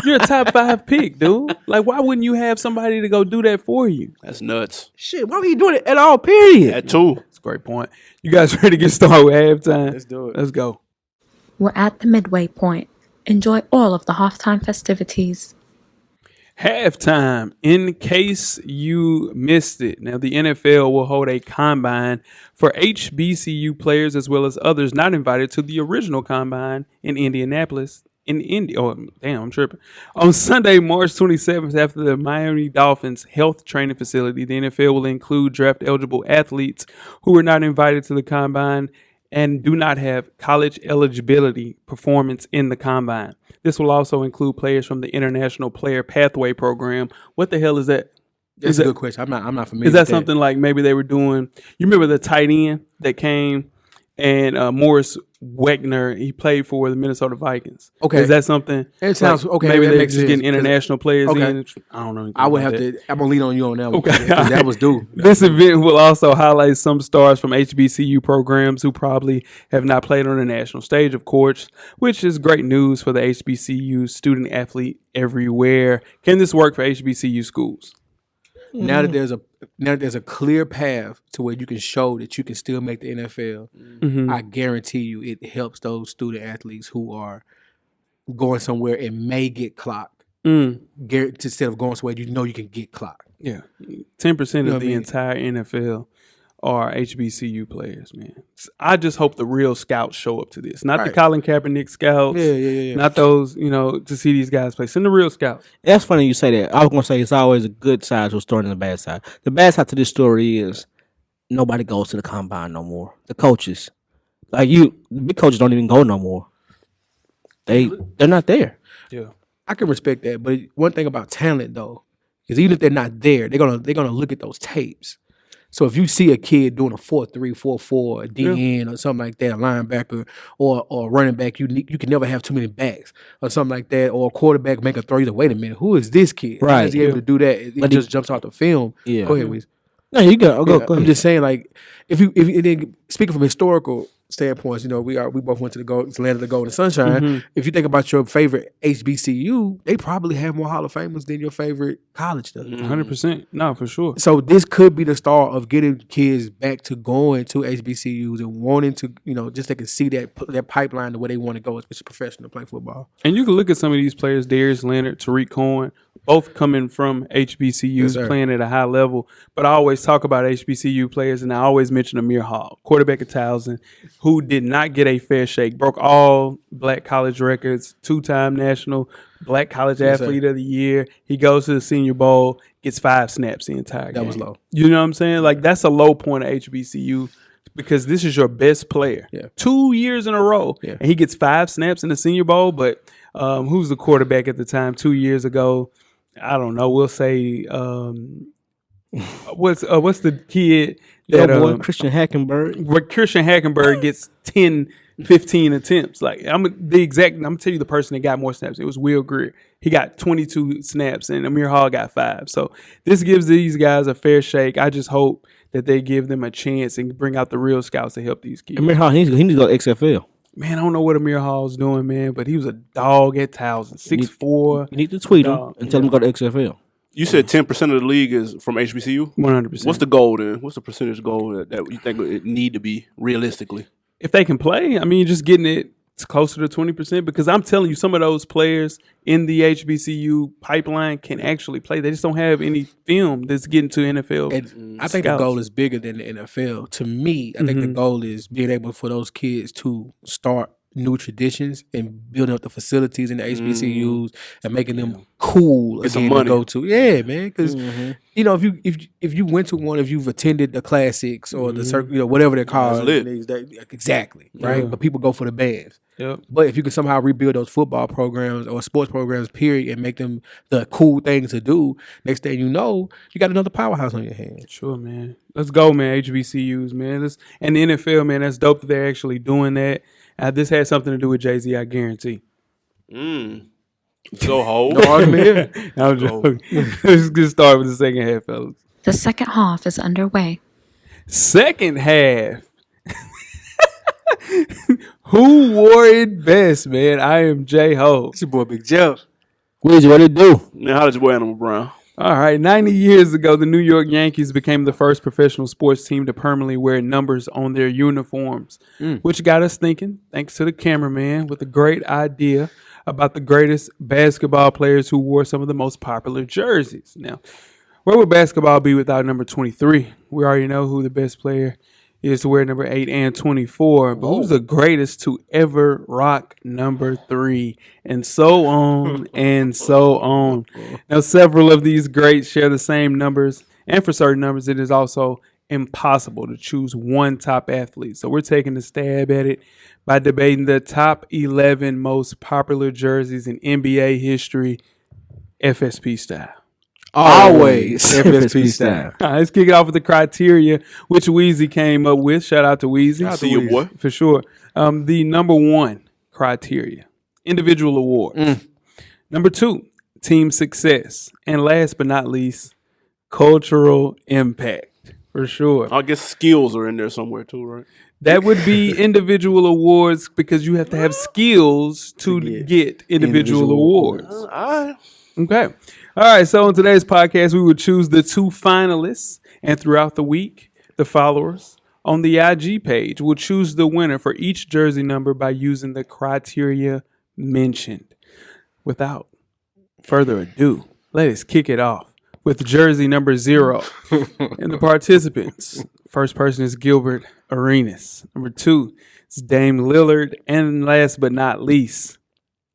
You're a top 5 pick, dude. Like, why wouldn't you have somebody to go do that for you? That's nuts. Shit, why were you doing it at all, period? That too. That's a great point. You guys ready to get started with halftime? Let's do it. Let's go. We're at the midway point. Enjoy all of the halftime festivities. Halftime, in case you missed it. Now, the NFL will hold a combine for HBCU players as well as others not invited to the original combine in Indianapolis in India. Oh, damn, I'm tripping. On Sunday, March 27th, after the Miami Dolphins health training facility, the NFL will include draft-eligible athletes who were not invited to the combine and do not have college eligibility performance in the combine. This will also include players from the International Player Pathway Program. What the hell is that? That's a good question. I'm not familiar. Is that with something like maybe they were doing? You remember the tight end that came and Morris Wagner? He played for the Minnesota Vikings. Okay. Is that something? It sounds okay. Maybe that they're makes just sense, getting international players okay. in. I don't know. I would have to. I'm gonna lean on you on that one. Okay. 'Cause that was due. This event will also highlight some stars from HBCU programs who probably have not played on the national stage, of course, which is great news for the HBCU student athlete everywhere. Can this work for HBCU schools? Now that there's a clear path to where you can show that you can still make the NFL, I guarantee you it helps those student athletes who are going somewhere and may get clocked. Instead of going somewhere you know you can get clocked. Yeah, 10% know of what I the mean? entire NFL are HBCU players, man. I just hope the real scouts show up to this, not the Right. Colin Kaepernick scouts. Yeah. Not those, to see these guys play. Send the real scouts. That's funny you say that. I was gonna say it's always a good side to a story and a bad side. The bad side to this story is nobody goes to the combine no more. The coaches, the big coaches don't even go no more. They're not there. Yeah. I can respect that, but one thing about talent though is even if they're not there, they're gonna look at those tapes. So if you see a kid doing a 4-3, 4-4, a DN or something like that, a linebacker or a running back, you can never have too many backs or something like that, or a quarterback make a throw. You say, wait a minute, who is this kid? How Right. is he able to do that? It But just jumps off the film. Yeah. Go ahead, Weezy. No, you go. Go Yeah, ahead. I'm just saying, like, if you speaking from historical standpoints, we both went to the land of the golden sunshine. If you think about your favorite HBCU, they probably have more Hall of Famers than your favorite college does. 100%. No, for sure. So this could be the start of getting kids back to going to HBCUs and wanting to, just they can see that pipeline to where they want to go, which is professional play football. And you can look at some of these players, Darius Leonard, Tariq Cohen, both coming from HBCUs, Yes, sir. playing at a high level. But I always talk about HBCU players, and I always mention Amir Hall, quarterback at Towson, who did not get a fair shake, broke all black college records, 2-time national black college Yes, sir. athlete of the year. He goes to the Senior Bowl, gets 5 snaps the entire game. That was low. You know what I'm saying? Like, that's a low point of HBCU because this is your best player. Yeah. 2 years in a row. Yeah. And he gets 5 snaps in the Senior Bowl, but who's the quarterback at the time 2 years ago? I don't know. We'll say what's the kid that boy, Christian Hackenberg. where Christian Hackenberg gets 10, 15 attempts. Like I'm gonna tell you the person that got more snaps. It was Will Greer. He got 22 snaps and Amir Hall got 5. So this gives these guys a fair shake. I just hope that they give them a chance and bring out the real scouts to help these kids. Amir Hall, he needs to go to XFL. Man, I don't know what Amir Hall's doing, man, but he was a dog at Towson. 6'4". You need to tweet him Dog. and tell him to go to XFL. You said 10% of the league is from HBCU. 100%. What's the goal then? What's the percentage goal that you think it need to be realistically? If they can play, I mean, just getting it closer to 20%, because I'm telling you, some of those players in the HBCU pipeline can actually play. They just don't have any film that's getting to NFL. And I think the scouts. goal is bigger than the NFL. To me, I think the goal is being able for those kids to start new traditions and building up the facilities in the HBCUs and making them cool Get some again to money. go to. Yeah, man. Because if you went to one, if you've attended the classics or the circle, whatever they're called, exactly right. Yeah. But people go for the bands. Yep. But if you can somehow rebuild those football programs or sports programs, period, and make them the cool things to do, next thing you know, you got another powerhouse on your hands. Sure, man. Let's go, man. HBCUs, man. And the NFL, man. That's dope that they're actually doing that. This had something to do with Jay-Z, I guarantee. So hold. No argument here. I'm joking. Let's get started with the second half, fellas. The second half is underway. Second half. Who wore it best, man? I am J-Ho. It's your boy Big Jeff. Weezy, what it do? Now, how did you wear Animal Brown? All right, 90 years ago, the New York Yankees became the first professional sports team to permanently wear numbers on their uniforms, which got us thinking, thanks to the cameraman, with a great idea about the greatest basketball players who wore some of the most popular jerseys. Now, where would basketball be without number 23? We already know who the best player is to wear number 8 and 24. But who's the greatest to ever rock number 3? And so on and so on. Now, several of these greats share the same numbers. And for certain numbers, it is also impossible to choose one top athlete. So we're taking a stab at it by debating the top 11 most popular jerseys in NBA history, FSP style. Always FSP style. All right, let's kick it off with the criteria, which Weezy came up with. Shout out to Weezy. See your boy. For sure. The number 1 criteria, individual award. Number 2, team success. And last but not least, cultural impact. For sure. I guess skills are in there somewhere too, right? That would be individual awards because you have to have skills to get individual awards. All right. Okay. All right. So on today's podcast, we will choose the 2 finalists. And throughout the week, the followers on the IG page will choose the winner for each jersey number by using the criteria mentioned. Without further ado, let us kick it off with jersey number 0. And the participants. First person is Gilbert Arenas. Number 2 is Dame Lillard. And last but not least,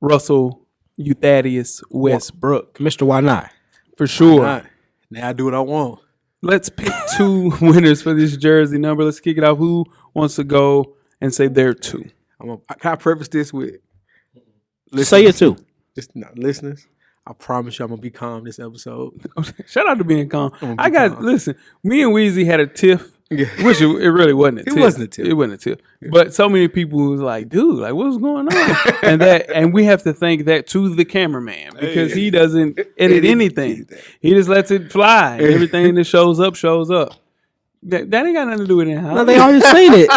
Russell Thaddeus Westbrook. Mr. Why Not? For sure. Right. Now I do what I want. Let's pick 2 winners for this jersey number. Let's kick it off. Who wants to go and say their 2? Can I preface this with Say it too. listeners? I promise you I'm gonna be calm this episode. Shout out to being calm. be calm. Listen, me and Weezy had a tiff. Yeah. Which it really wasn't a tiff. It wasn't a tiff. It wasn't a tiff. But so many people was like, dude, like what's going on? and we have to thank that to the cameraman because he doesn't edit anything. He just lets it fly. And everything that shows up, shows up. That ain't got nothing to do with it. Huh? No, they already seen it.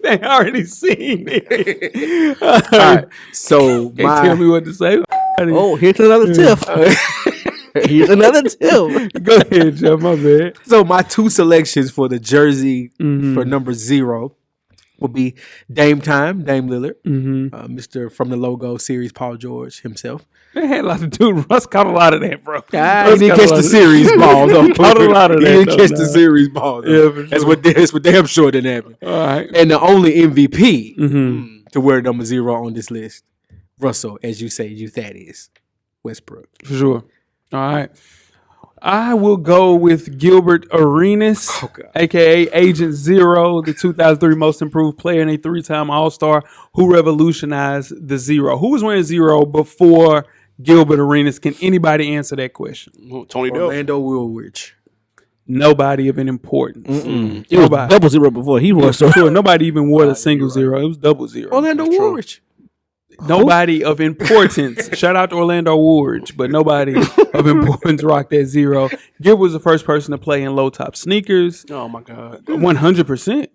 They already seen it. All right. So Can't tell me what to say. Oh, here's another tip. Here's another tip. Go ahead, Jeff. My bad. So my 2 selections for the jersey for number 0 will be Dame Lillard, Mr. from the logo series, Paul George himself. It had a lot to do. Russ caught a lot of that, bro. He didn't catch the series ball, though. He caught a lot of that. He didn't catch though, the nah. series ball, though. Yeah, for sure. That's what damn sure didn't happen. All right. And the only MVP to wear number 0 on this list, Russell, as you say, Thaddeus Westbrook. For sure. All right. I will go with Gilbert Arenas, a.k.a. Agent Zero, the 2003 Most Improved Player and a 3-time All-Star who revolutionized the 0. Who was wearing 0 before Gilbert Arenas? Can anybody answer that question? Tony Delk. Orlando Woolridge. Nobody of an importance. It was double 0 before he was. So Sure, nobody even wore the single 0. It was double 0. Orlando Woolridge. Nobody of importance. Shout out to Orlando Woolridge, but nobody of importance rocked that 0. Gil was the first person to play in low top sneakers. Oh my God. 100%.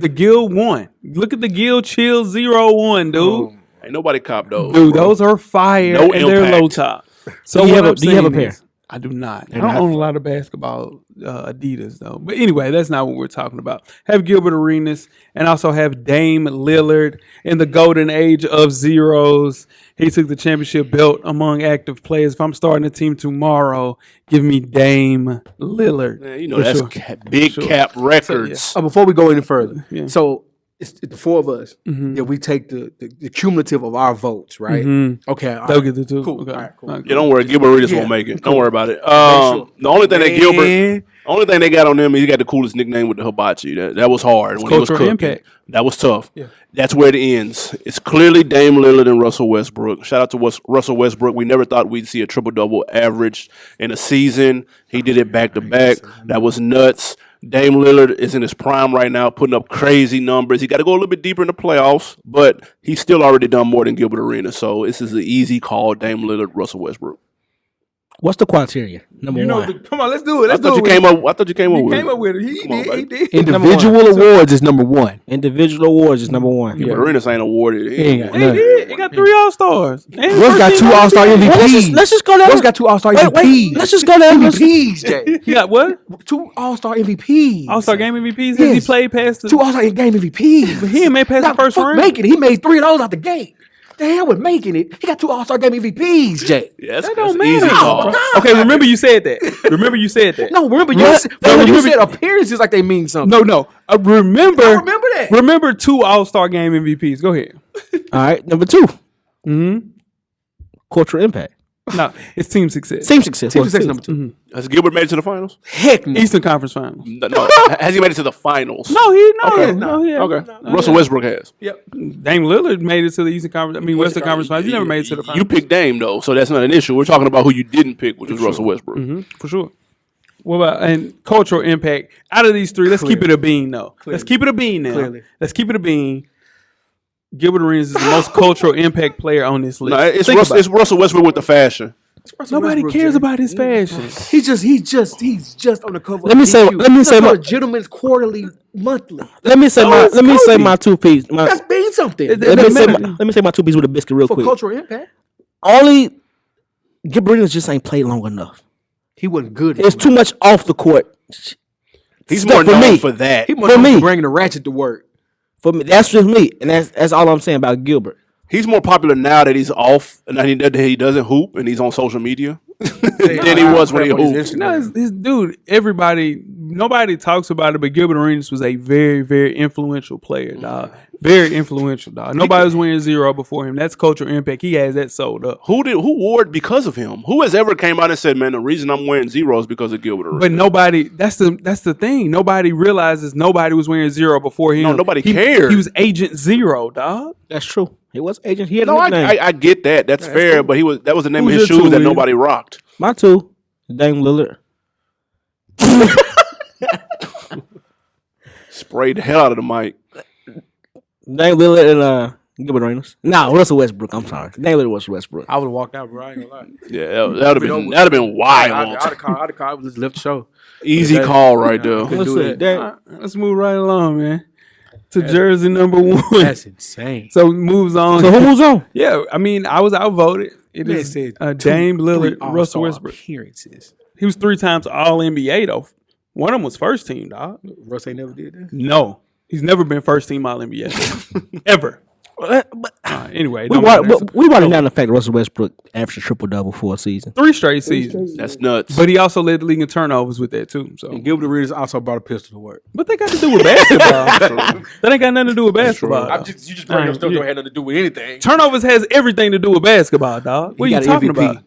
The Gil 1. Look at the Gil Chill 01, dude. Ain't nobody cop those. Dude, those are fire No and they're impact. low top. So Do you what have I'm do you have a saying pair? is- I do not. I They're don't not- own a lot of basketball Adidas though. But anyway, that's not what we're talking about. Have Gilbert Arenas and also have Dame Lillard in the golden age of zeros. He took the championship belt among active players. If I'm starting a team tomorrow, give me Dame Lillard. Man, you know For that's sure. big Sure. cap records. Before we go any further, Yeah. so it's the 4 of us. Yeah, we take the cumulative of our votes, right? Okay, all They'll right. get the 2. Cool. Okay. All right, cool. All right, Yeah, don't worry. Gilbert Arenas won't make it. Don't worry about it. sure. The only thing that Gilbert, Man. only thing they got on him is he got the coolest nickname with the hibachi. That was hard when he was cultural cooking. impact. That was tough. Yeah. That's where it ends. It's clearly Dame Lillard and Russell Westbrook. Shout out to Russell Westbrook. We never thought we'd see a triple-double average in a season. He did it back-to-back. That was nuts. Dame Lillard is in his prime right now, putting up crazy numbers. He got to go a little bit deeper in the playoffs, but he's still already done more than Gilbert Arenas. So this is an easy call, Dame Lillard, Russell Westbrook. what's the criteria? Number one. Come on, let's do it. I thought you came up with He it. came up with it. He Come on, did. He baby. did. Individual awards is number 1. Individual awards is number 1. Gilbert Arenas ain't awarded. He ain't got He none. did. He got 3 All-Stars. Russ got 2 All-Star MVPs. Let's just go down. Russ got 2 All-Star Wait, MVPs. let's just go down. MVPs, Jay. He got what? 2 All-Star MVPs. All-Star game MVPs? Has he Yes. played past the... 2 All-Star game MVPs. He ain't made past the first round. Make it. He made 3 of those out the gate. The hell with making it? He got 2 All-Star Game MVPs, Jay. Yeah, That that's don't easy matter. call. Okay, remember you said that. Remember you said that. No, remember you said appearances like they mean something. No. Remember. I remember that. Remember 2 All-Star Game MVPs. Go ahead. All right, number 2. Cultural impact. No, it's team success. Team success. Team was success two. number 2. Has Gilbert made it to the finals? Heck no. Eastern Conference Finals. No. Has he made it to the finals? No, he Okay. no. Okay. Russell Westbrook has. Yep. Dame Lillard made it to the Eastern Conference. I mean, Western Conference Finals. He never made it to the finals. You picked Dame though, so that's not an issue. We're talking about who you didn't pick, which was Russell Westbrook. For sure. What about and cultural impact? Out of these 3, let's keep it a bean though. Let's keep it a bean now. Clearly. Let's keep it a bean. Gilbert Arenas is the most cultural impact player on this list. No, it's Think Russell, about it's Russell Westbrook with the fashion. Nobody cares about his fashion. He's just on the cover. Let me of say- GQ. let me say He's my- on Gentleman's Quarterly Monthly. Let me say my. it's Let me say Kobe. my 2 piece. That's being something It- Let me doesn't say matter. my. Let me say my 2 pieces with a biscuit real for quick. cultural impact. Only Gilbert Arenas just ain't played long enough. He wasn't good. It's too much off the court. He's Stuff more for known me. for that. He for must me. be bringing the ratchet to work. For me, that's just me, and that's all I'm saying about Gilbert. He's more popular now that he's off and that he doesn't hoop and he's on social media than he was when he hooped. No, his dude. Nobody talks about it, but Gilbert Arenas was a very, very influential player, dog. Very influential, dog. Nobody was wearing 0 before him. That's cultural impact. He has that sold up. Who wore it because of him? Who has ever came out and said, "Man, the reason I'm wearing 0 is because of Gilbert Arenas"? But nobody. That's the thing. Nobody realizes nobody was wearing 0 before him. No, nobody He- cared. He was Agent 0, dog. That's true. He was agent. He had No, a nickname. I get that. That's fair. But that was the name Who's of his your shoes two, that Will? nobody rocked. My 2, Dame Lillard. Sprayed the hell out of the mic. Dame Lillard and Gilbert Arenas. No, Russell Westbrook. I'm sorry. Dame Lillard was Westbrook. I would have walked out, bro. I ain't gonna lie. Yeah, that'd have been wild. I'd have called. I would just left the show. Easy call right there. Couldn't do Listen, that. Let's move right along, man. To jersey number 1. That's insane. So moves on. So who moves on? Yeah, I mean, I was outvoted. It Man is said Dame Lillard, 3 All-Star Russell Westbrook. appearances. He was 3 times All NBA though. One of them was first team, dog. Russ ain't never did that. No, he's never been first team All NBA ever. Anyway, We don't matter. watered down the fact that Russell Westbrook averaged a triple double for a season. 3 straight seasons. That's nuts. But he also led the league in turnovers with that too. So, And Gilbert Arenas also brought a pistol to work. but they got to do with basketball. That ain't got nothing to do with basketball. You just bring up stuff that had nothing to do with anything. Turnovers has everything to do with basketball, dog. What are you got talking MVP. about?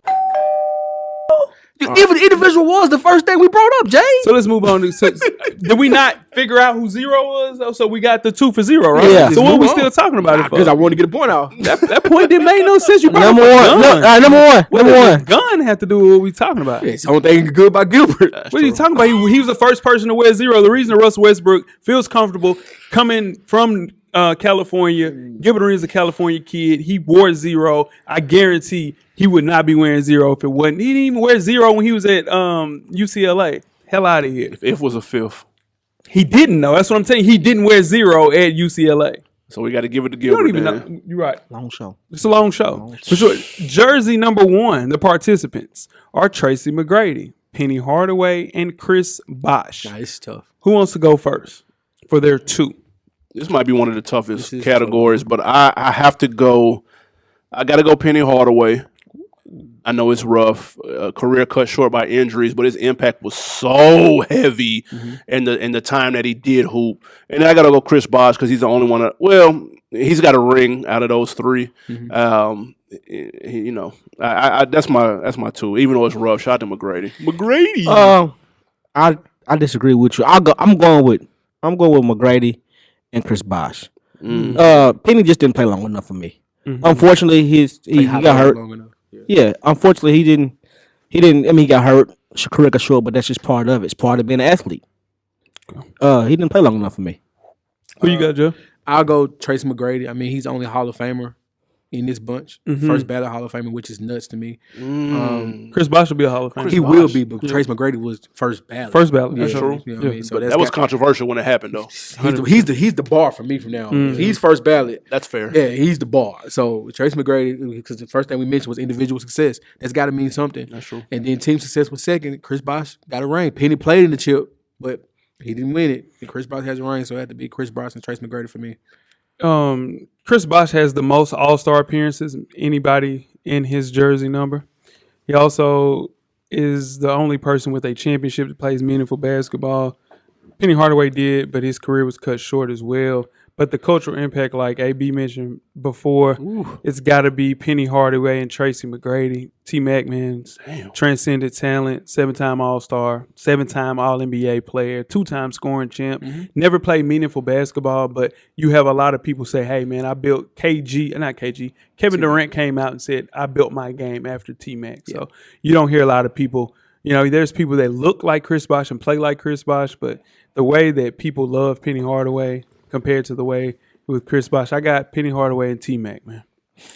Even the individual was the first thing we brought up, Jay. So let's move on. Did we not figure out who 0 was? Though? So we got the 2 for 0, right? Yeah. So what are we Just move still talking about it for? Because I wanted to get a point out. That point didn't make no sense. You brought Number up a one. gun. Number one. What Number does one. the gun have to do with what we talking about? It's the only thing good about Gilbert. What are you talking about? He was the first person to wear 0. The reason Russell Westbrook feels comfortable coming from California, Gilbert Arenas is a California kid. He wore 0. I guarantee he would not be wearing 0 if it wasn't. He didn't even wear 0 when he was at UCLA. Hell out of here. If was a fifth, He didn't know. That's what I'm saying. He didn't wear 0 at UCLA. so we got to give it to You don't Gilbert. even then. know. You're right. Long show. It's a long show. For sure. Jersey number 1, the participants are Tracy McGrady, Penny Hardaway, and Chris Bosh. Nah, it's tough. Who wants to go first for their 2? This might be one of the toughest This is categories, but I have to go. I got to go Penny Hardaway. I know it's rough, career cut short by injuries, but his impact was so heavy in the time that he did hoop. And then I got to go Chris Bosh because he's the only one. He's got a ring out of those 3. That's my 2. Even though it's rough, shout out to McGrady. I disagree with you. I'm going with McGrady and Chris Bosh. Penny just didn't play long enough for me. Unfortunately, he got hurt. Yeah, unfortunately, he didn't. I mean, he got hurt. Career got short, but that's just part of it. It's part of being an athlete. He didn't play long enough for me. Who you got, Joe? I'll go Tracy McGrady. I mean, he's the only Hall of Famer in this bunch. First ballot Hall of Famer, which is nuts to me. Chris Bosh will be a Hall of Famer. He will be, but Tracy McGrady was first ballot. First ballot. Yeah, That's true. You know what I mean? So That was controversial when it happened, though. he's the bar for me from now on. If he's first ballot, That's fair. yeah, he's the bar. So Tracy McGrady, because the first thing we mentioned was individual success. That's got to mean something. That's true. And then team success was second. Chris Bosh got a ring. Penny played in the chip, but he didn't win it. And Chris Bosh has a ring, so it had to be Chris Bosh and Tracy McGrady for me. Chris Bosh has the most All-Star appearances anybody in his jersey number. He also is the only person with a championship that plays meaningful basketball. Penny Hardaway did, but his career was cut short as well. But the cultural impact, like AB mentioned before, it's got to be Penny Hardaway and Tracy McGrady. T-Mac, man, transcended talent, 7-time All-Star, 7-time All-NBA player, 2-time scoring champ. Never played meaningful basketball, but you have a lot of people say, hey, man, I built Kevin Durant came out and said, I built my game after T-Mac. So you don't hear a lot of people. You know, there's people that look like Chris Bosh and play like Chris Bosh, but the way that people love Penny Hardaway compared to the way with Chris Bosh, I got Penny Hardaway and T-Mac, man.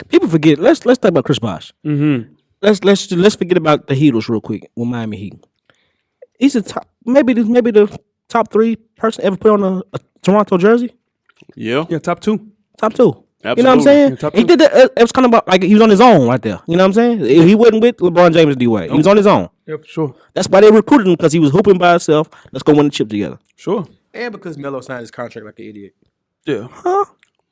People forget. Let's talk about Chris Bosh. Let's forget about the Heatles real quick with Miami Heat. He's a top, maybe the top 3 person ever put on a Toronto jersey. Yeah, top 2. Top 2. Absolutely. You know what I'm saying? Yeah, top He 2. did that. It was kind of like he was on his own right there. You know what I'm saying? He wasn't with LeBron James and D-Wade. He was on his own. Yeah, for sure. That's why they recruited him, because he was hooping by himself. Let's go win the chip together. Sure. And because Melo signed his contract like an idiot. Yeah.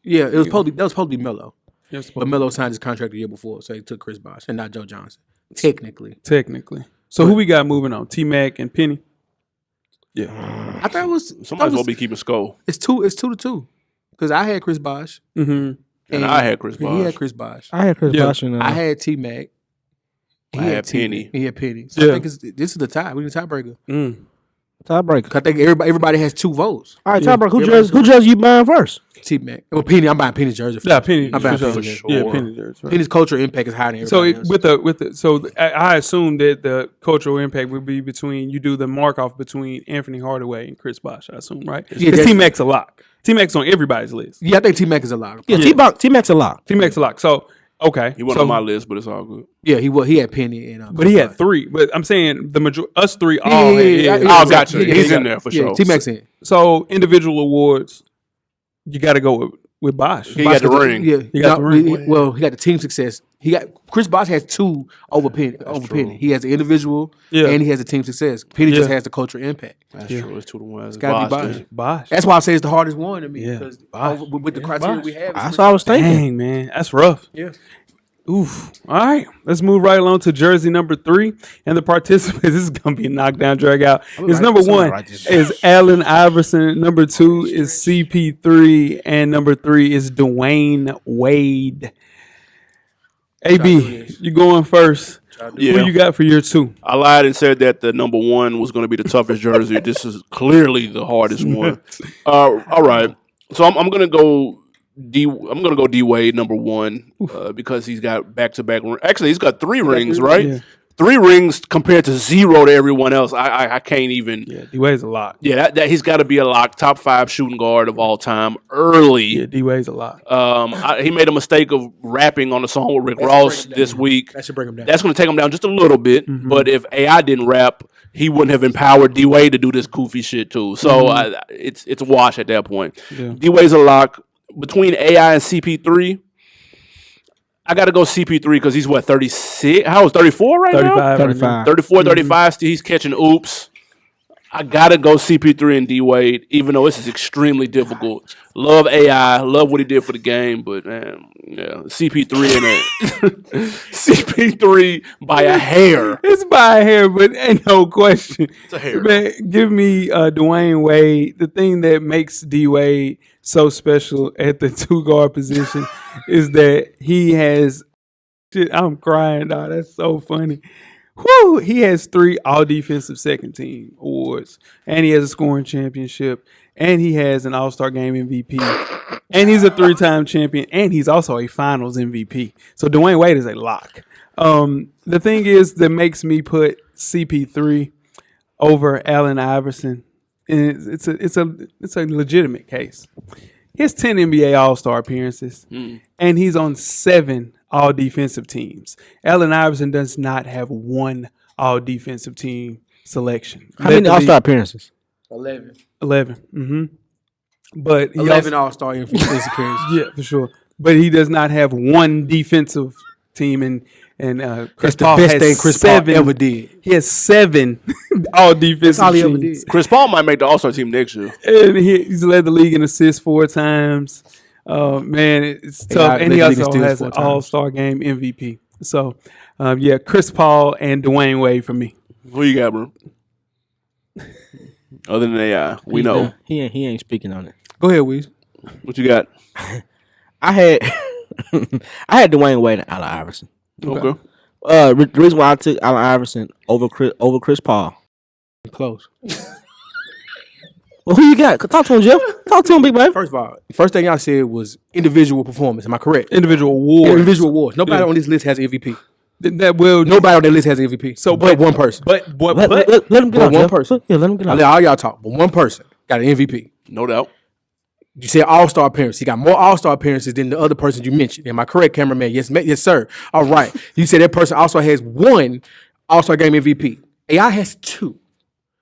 Yeah, it was supposed to be, that was supposed to be Melo. Yes, But Melo signed his contract the year before, so he took Chris Bosh and not Joe Johnson. Technically. So who we got moving on? T-Mac and Penny? Yeah. I thought it was Somebody's gonna be keeping score. it's 2-2. Because I had Chris Bosh. Mm-hmm. And I had Chris He Bosh. had Chris Bosh. I had Chris Yeah. Bosh and I had T-Mac. I had Penny. He had Penny. So Yeah. I think this is the tie. We need a tiebreaker. tiebreaker. I think everybody has 2 votes. All right, tiebreaker. Who jersey you buying first? T-Mac. Well, Penny. I'm buying Penny's jersey. First. Yeah, Penny. I'm buying for Penny's sure. jersey. Yeah, Penny. Right. Penny's cultural impact is higher than So everybody else. I assume that the cultural impact would be between you do the mark off between Anthony Hardaway and Chris Bosh. I assume, right? Yeah, Because T-Mac's a lock. T-Mac's on everybody's list. Yeah, I think T-Mac is a lot. Yeah, T-Mac's a lock. T-Mac's a lock. So okay, He wasn't on my list, but it's all good. Yeah, he had Penny and but he had 3. But I'm saying us 3 all. Oh, gotcha. He's in there for sure. T-Mac's in. So individual awards, you got to go with Bosh. He got the ring. Yeah, He got the ring. He got the team success. Chris Bosh has 2 over Penny. Penny. He has the individual, and he has the team success. Penny just has the cultural impact. That's true. It's 2-1. It's gotta be Bosh. Bosh. Bosh. That's why I say it's the hardest one to me. Yeah. Because Bosh. with the criteria Bosh. we have, That's what I was thinking. Dang, man, that's rough. Yeah. Oof. All right, let's move right along to jersey number 3. And the participants, this is going to be a knockdown drag out. It's number 1 is Allen Iverson. Number 2 is CP3. And number 3 is Dwayne Wade. AB, you going first. Yeah. Who you got for year 2? I lied and said that the number 1 was going to be the toughest jersey. This is clearly the hardest one. All right, so I'm going to go I'm going to go D Wade number 1 because he's got back-to-back. Actually, he's got 3 rings, right? Yeah. 3 rings compared to 0 to everyone else. I can't even. Yeah, D-Wade's a lot. Yeah, that he's got to be a lock, top 5 shooting guard of all time. Early. Yeah, D-Wade's a lot. He made a mistake of rapping on the song with Rick Ross this week. That should bring him down. That's going to take him down just a little bit. But if AI didn't rap, he wouldn't have empowered D Wade to do this goofy shit too. So it's a wash at that point. Yeah. D Wade's a lock. Between AI and CP3, I got to go CP3 because he's 36? How old? 34 right 35. now? 35. 34, 35. Still, he's catching oops. I got to go CP3 and D Wade, even though this is extremely difficult. Love AI. Love what he did for the game. But, man, yeah, CP3 and CP3 by a hair. It's by a hair, but ain't no question. It's a hair. Man, give me Dwayne Wade. The thing that makes D Wade so special at the 2 guard position is that he has. Shit, I'm crying, dog. That's so funny. Whoo! He has 3 all defensive second team awards, and he has a scoring championship, and he has an All-Star Game MVP, and he's a 3-time champion, and he's also a Finals MVP. So Dwayne Wade is a lock. The thing is that makes me put CP3 over Allen Iverson, and it's a legitimate case. He has 10 NBA All-Star appearances, and he's on 7 all-defensive teams. Allen Iverson does not have 1 all-defensive team selection. How many All-Star appearances? 11. 11. Mm-hmm. But he 11 also, All-Star appearances. yeah, for sure. But he does not have 1 defensive team, and Chris That's the Paul best has thing Chris 7. Paul ever did. He has 7 all-defensive That's all he ever teams. did. Chris Paul might make the All-Star team next year. And he's led the league in assists 4 times. Man, it's Yeah, tough. And he led the league in also steals has 4 an times. All-Star Game MVP. So, yeah, Chris Paul and Dwayne Wade for me. Who you got, bro? Other than AI, we He's know. done. He ain't speaking on it. Go ahead, Weez. What you got? I had I had Dwayne Wade and Allen Iverson. Okay. The reason why I took Allen Iverson over Chris Paul. Close. Well, who you got? Talk to him, Jeff. Talk to him, big baby. First of all, first thing y'all said was individual performance. Am I correct? Individual awards. Individual awards. Nobody Yeah. on this list has MVP. That will Nobody on that list has MVP. So, but one person. But Let him get But out. one Jeff. person. Yeah, let him get I out. let all y'all talk, but one person got an MVP. No doubt. You said All-Star appearance. He got more All-Star appearances than the other person you mentioned. Am I correct, cameraman? Yes, yes, sir. All right. You said that person also has 1 All-Star game MVP. AI has 2.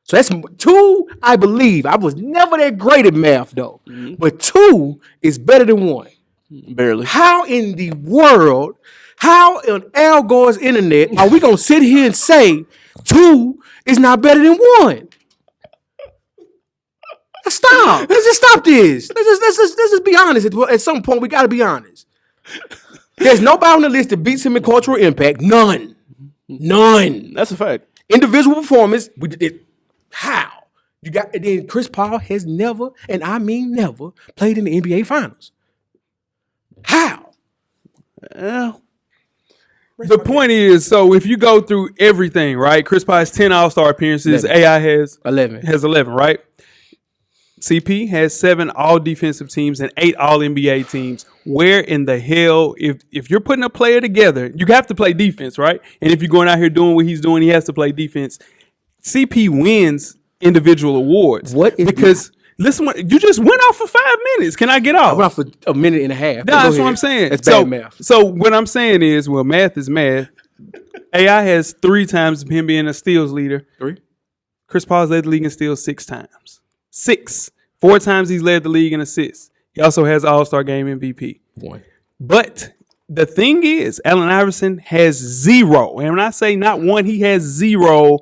So that's 2, I believe. I was never that great at math, though. But 2 is better than 1. Barely. How in the world, how on Al Gore's internet are we going to sit here and say 2 is not better than 1? Stop. Let's just stop this. Let's just be honest. At some point, we got to be honest. There's nobody on the list that beats him in cultural impact. None. That's a fact. Individual performance. We did it. How? You got, and then Chris Paul has never, and I mean never, played in the NBA Finals. How? Yeah. the point is, so if you go through everything, right? Chris Paul has 10 All-Star appearances. 11. AI has 11. 11, right? CP has 7 all-defensive teams and 8 all-NBA teams. Where in the hell, if you're putting a player together, you have to play defense, right? And if you're going out here doing what he's doing, he has to play defense. CP wins individual awards. What is because listen, you just went off for 5 minutes. Can I get off? I went off for a minute and a half. No, that's what I'm saying. That's bad math. So what I'm saying is, well, math is math. AI has 3 times him being a steals leader. 3. Chris Paul's led the league in steals 6 times. 6. 4 times he's led the league in assists. He also has All-Star Game MVP. 1. But the thing is, Allen Iverson has 0. And when I say not 1, he has 0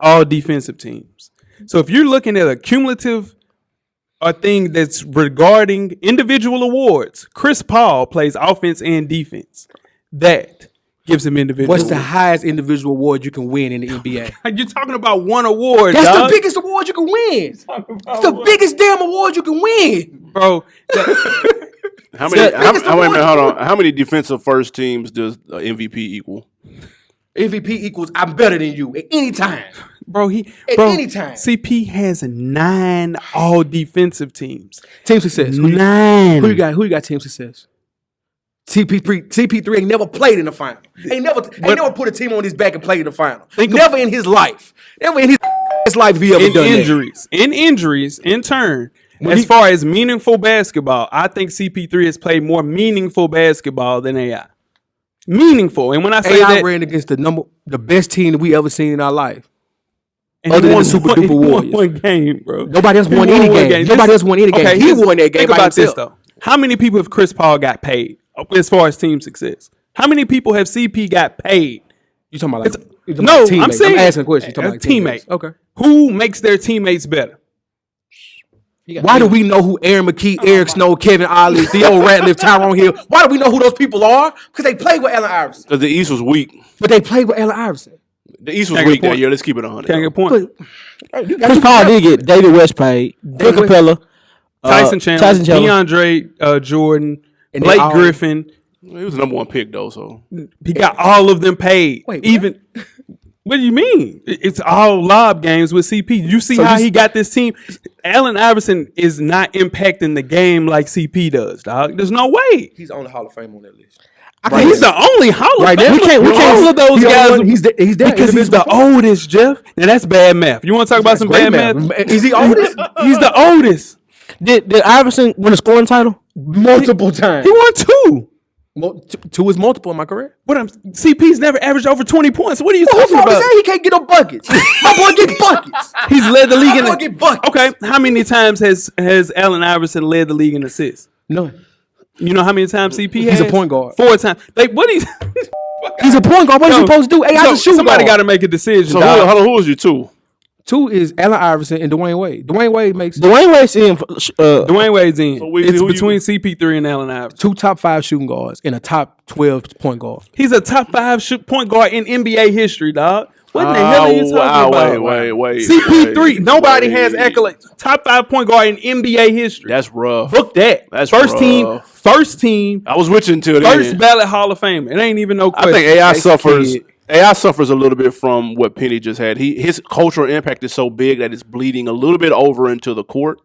all defensive teams. So if you're looking at a cumulative thing that's regarding individual awards, Chris Paul plays offense and defense. That gives him individual What's the awards. highest individual award you can win in the NBA? You're talking about one award, That's dog. the biggest award you can win. It's the biggest damn award you can win. Bro. How many defensive first teams does MVP equal? MVP equals I'm better than you at any time. Any time. CP has 9 all defensive teams. Team success. 9. Who you got team success? CP3 ain't never played in the final. Ain't never put a team on his back and played in the final. Never in his life. Never in his life have he ever done injuries. In injuries, in turn, as far as meaningful basketball, I think CP3 has played more meaningful basketball than AI. Meaningful. And when I say AI that, ran against the best team that we ever seen in our life. and other he than won the Super one- Duper he won Warriors. one game, bro. Nobody else He won won any one game. Nobody else won any game. He won that game Think by about this, himself. though. How many people have Chris Paul got paid as far as team success? How many people have CP got paid? You talking about No, teammates. I'm saying I'm asking a question. You talking about teammate. teammates. Okay. Who makes their teammates better? Why do we know who Aaron McKee, Eric Snow, Kevin Ollie, Theo Ratliff, Tyrone Hill? Why do we know who those people are? Because they played with Allen Iverson. Because the East was weak. But they played with Allen Iverson. The East was Can't get weak that point. year. Let's keep it on. Can't get a point. Chris Paul did get David West paid, Clint Capella, Tyson Chandler, DeAndre Jordan, And Blake they all- Griffin. He was the number 1 pick though, so He got all of them paid. Wait, what? Even what do you mean? It's all lob games with CP. You see So how you- he got this team? Allen Iverson is not impacting the game like CP does, dog. There's no way. He's on the Hall of Fame on that list. He's the only Hall of Right Fame. now, We can't. All of those guys. He's there because he's the oldest, Jeff. Now that's bad math. You want to talk about some bad math? Is he oldest? He's the oldest. Did Iverson win a scoring title? Multiple times. He won 2. 2 is multiple. Am I correct? CP's never averaged over 20 points. What are you Who's talking wrong to about? say he can't get no buckets? My boy get buckets. He's led the league in My boy get buckets. Okay, how many times has Allen Iverson led the league in assists? None. You know how many times CP has? He's a point guard. 4 times. Like what he's He's a point guard. What is he supposed to do? Hey, I just shoot. Somebody got to make a decision. hold dog. on, who was your 2? 2 is Allen Iverson and Dwayne Wade. Dwayne Wade makes Dwayne Wade's in. Dwayne Wade's in. So Weezy, It's who you- between CP3 and Allen Iverson. 2 top 5 shooting guards and a top 12 point guard. He's a top 5 point guard in NBA history, dog. What in the hell are you talking about? Wait. CP3. Nobody has wait. accolades. Top 5 point guard in NBA history. That's rough. Book that. That's first rough. team. I was with you until First then. ballot Hall of Fame. It ain't even no I question. think AI Nice suffers. kid. AI suffers a little bit from what Penny just had. His cultural impact is so big that it's bleeding a little bit over into the court.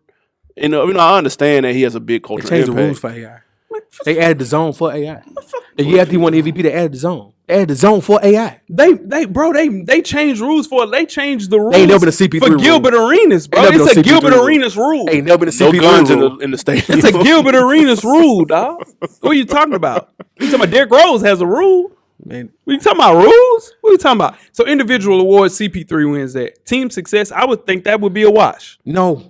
And I understand that he has a big They cultural changed the impact. rules for AI. They added the zone for AI. The year after he won MVP, they added the zone. They added the zone for AI. They changed rules for it. They changed the rules Ain't never been a CP3 for rule. Gilbert Arenas, bro. Ain't never It's been a a CP3 Gilbert rule. Arenas rule. Ain't never been a No CP3 guns rule. in the stadium. It's a Gilbert Arenas rule, dog. What are you talking about? You talking about Derrick Rose has a rule? Man, What you talking about, rules? What are you talking about? So individual awards, CP3 wins that. Team success, I would think that would be a wash. no.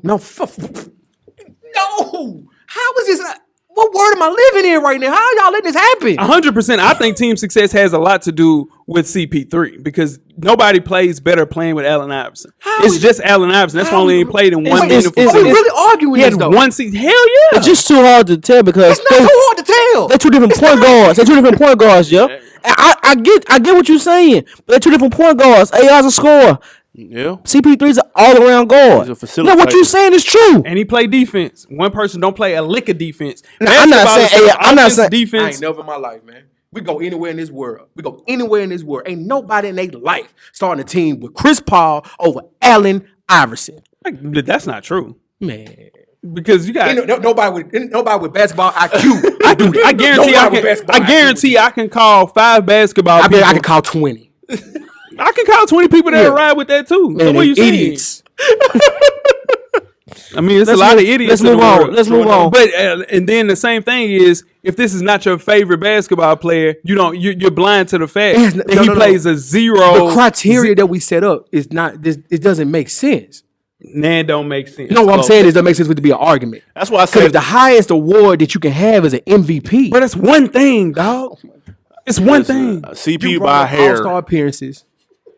How is this? What world am I living in right now? How y'all letting this happen? 100%. I think team success has a lot to do with CP3 because nobody plays better playing with Allen Iverson. It's just Allen Iverson. That's why only he played in one it's- meaningful it's- Are we season. really arguing He had this though? one season. Hell yeah. It's just too hard to tell because It's not so hard to tell. they're two different point guards. They're two different point guards, yo. I get what you're saying, but they're two different point guards. AI's a scorer. Yeah. CP3's an all-around guard. He's a No, what facilitator. you're saying is true. And he played defense. One person don't play a lick of defense. I'm not Basketball saying- is I'm not offense, saying- I defense. ain't never in my life, man. We go anywhere in this world. Ain't nobody in their life starting a team with Chris Paul over Allen Iverson. Like, that's not true. Man. Because you got. Ain't nobody with basketball IQ. I do that. I guarantee I Nobody with can. basketball I IQ. guarantee I can call 5 basketball. I bet people. I can call 20. I can call 20 people that Yeah. ride with that too. So Man, what are you saying? idiots. I mean, it's a lot of idiots. Let's in the move on. world. Let's move on. But and then the same thing is, if this is not your favorite basketball player, you're blind to the fact Yes, that no, he no, no. plays a zero. The criteria that we set up is not this. It doesn't make sense. Nah, don't make sense. You know what I'm saying? It doesn't make sense for it to be an argument. That's why I Because said if the highest award that you can have is an MVP, But that's one thing, dog. It's one thing. CP you by brought up hair. All-Star appearances.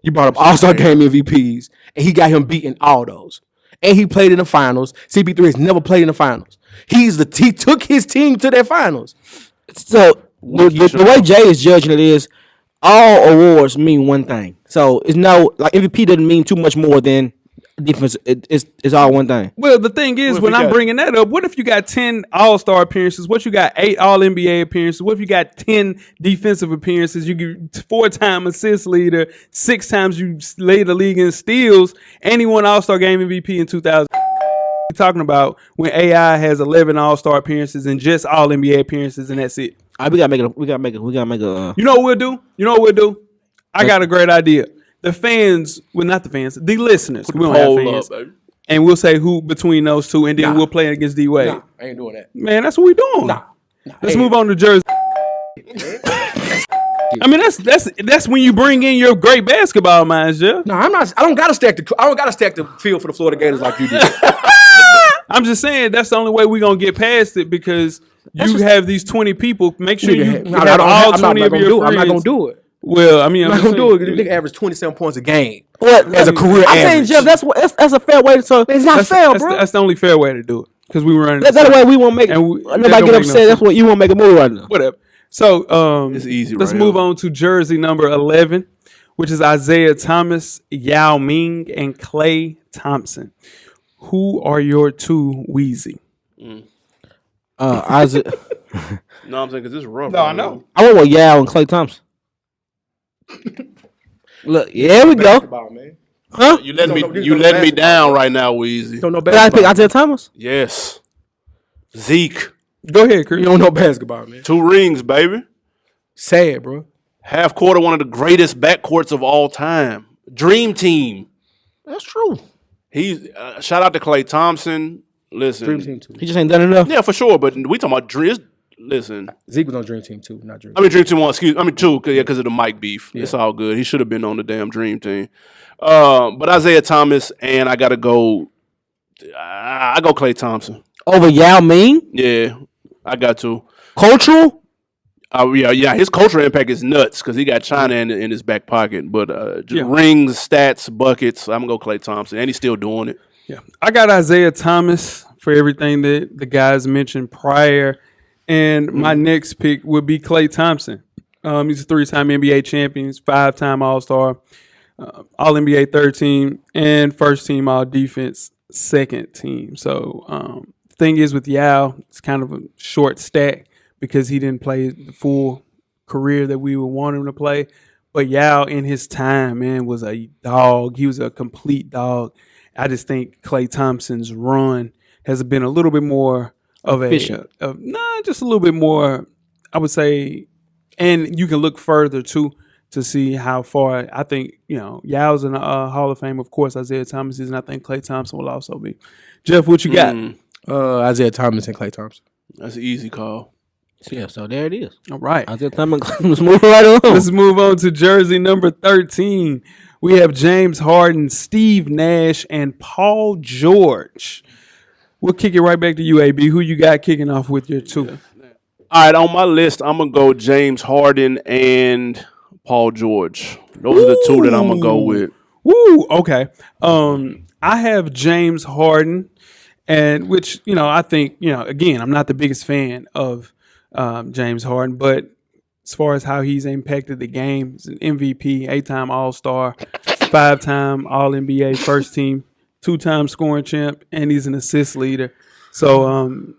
You brought up All-Star game MVPs, and he got him beating all those. And he played in the finals. CP3 has never played in the finals. He took his team to their finals. So the way Jay is judging it is all awards mean one thing. So it's no like MVP doesn't mean too much more than defense. It's all one thing. Well, the thing is, if when you I'm got- bringing that up, what if you got 10 All-Star appearances? What if you got 8 All-NBA appearances? What if you got 10 defensive appearances? You get 4-time assist leader, 6 times you led the league in steals, and he won All-Star Game MVP in 2000. We're talking about when AI has 11 All-Star appearances and just All-NBA appearances, and that's it. All right, we gotta make a. You know what we'll do? I got a great idea. The fans, well, not the fans, the listeners. We don't have Hold fans. up, baby. And we'll say who between those two, and then we'll play it against D-Wade. Nah, I ain't doing that. Man, that's what we doing. Let's move on to Jersey. I mean, that's when you bring in your great basketball minds, yeah. No, I'm not. I don't gotta stack the field for the Florida Gators like you did. I'm just saying that's the only way we're gonna get past it because you have these 20 people. Make sure you have all 20 of your friends. I'm not gonna do it. Well, I mean, I'm not gonna do it. Nigga average 27 points a game. What As a career I'm saying, average. Jeff, that's a fair way. So it's not fair, bro. That's the only fair way to do it because we were running. That's the way we won't make. And that Nobody don't get make no upset. sense. That's what you won't make a move right now. Whatever. So It's easy let's right move here. on to jersey number 11, which is Isaiah Thomas, Yao Ming, and Klay Thompson. Who are your two Weezy? Isaac. No, I'm saying because this is rough. No, I know. I went with Yao and Klay Thompson. Look, yeah, we go. Basketball, man. Huh? You letting Don't know- me you don't know letting me basketball. down right now, Weezy. Don't know Did I pick basketball. Isaiah Thomas? Yes. Zeke. Go ahead, Chris. You don't know basketball, man. 2 rings, baby. Sad, bro. Half quarter, one of the greatest backcourts of all time. Dream team. That's true. He's shout out to Klay Thompson. Listen, Dream Team 2. He just ain't done enough. yeah, for sure. But we talking about dreams. Listen, Zeke was on Dream Team 2, not Dream I mean Dream Team 1. Excuse, I mean 2. Yeah, because of the Mike beef. It's all good. He should have been on the damn Dream Team. But Isaiah Thomas and I gotta go. I go Klay Thompson. Over Yao Ming? Yeah, I got to. Cultural? Yeah. His cultural impact is nuts because he got China in his back pocket. But rings, stats, buckets. I'm gonna go Klay Thompson, and he's still doing it. Yeah, I got Isaiah Thomas for everything that the guys mentioned prior, and my next pick would be Klay Thompson. He's a 3-time NBA champion, 5-time All-Star, All-NBA third team, and first team All-Defense second team. So thing is with Yao, it's kind of a short stack because he didn't play the full career that we would want him to play. But Yao in his time, man, was a dog. He was a complete dog. I just think Klay Thompson's run has been a little bit more of efficient. Just a little bit more, I would say, and you can look further too to see how far. I think, Yao's in the Hall of Fame. Of course, Isaiah Thomas is, and I think Klay Thompson will also be. Jeff, what you got? Isaiah Thomas and Klay Thompson. That's an easy call. Yeah, so there it is. All right. Isaiah Thomas. Let's move right on. Let's move on to jersey number 13. We have James Harden, Steve Nash, and Paul George. We'll kick it right back to you, AB. Who you got kicking off with your two? All right, on my list, I'm going to go James Harden and Paul George. Those are the two that I'm going to go with. Woo, okay. I have James Harden, and which, I think, again, I'm not the biggest fan of James Harden, but as far as how he's impacted the game, he's an MVP, 8-time All-Star, 5-time All-NBA first team, 2-time scoring champ, and he's an assist leader. So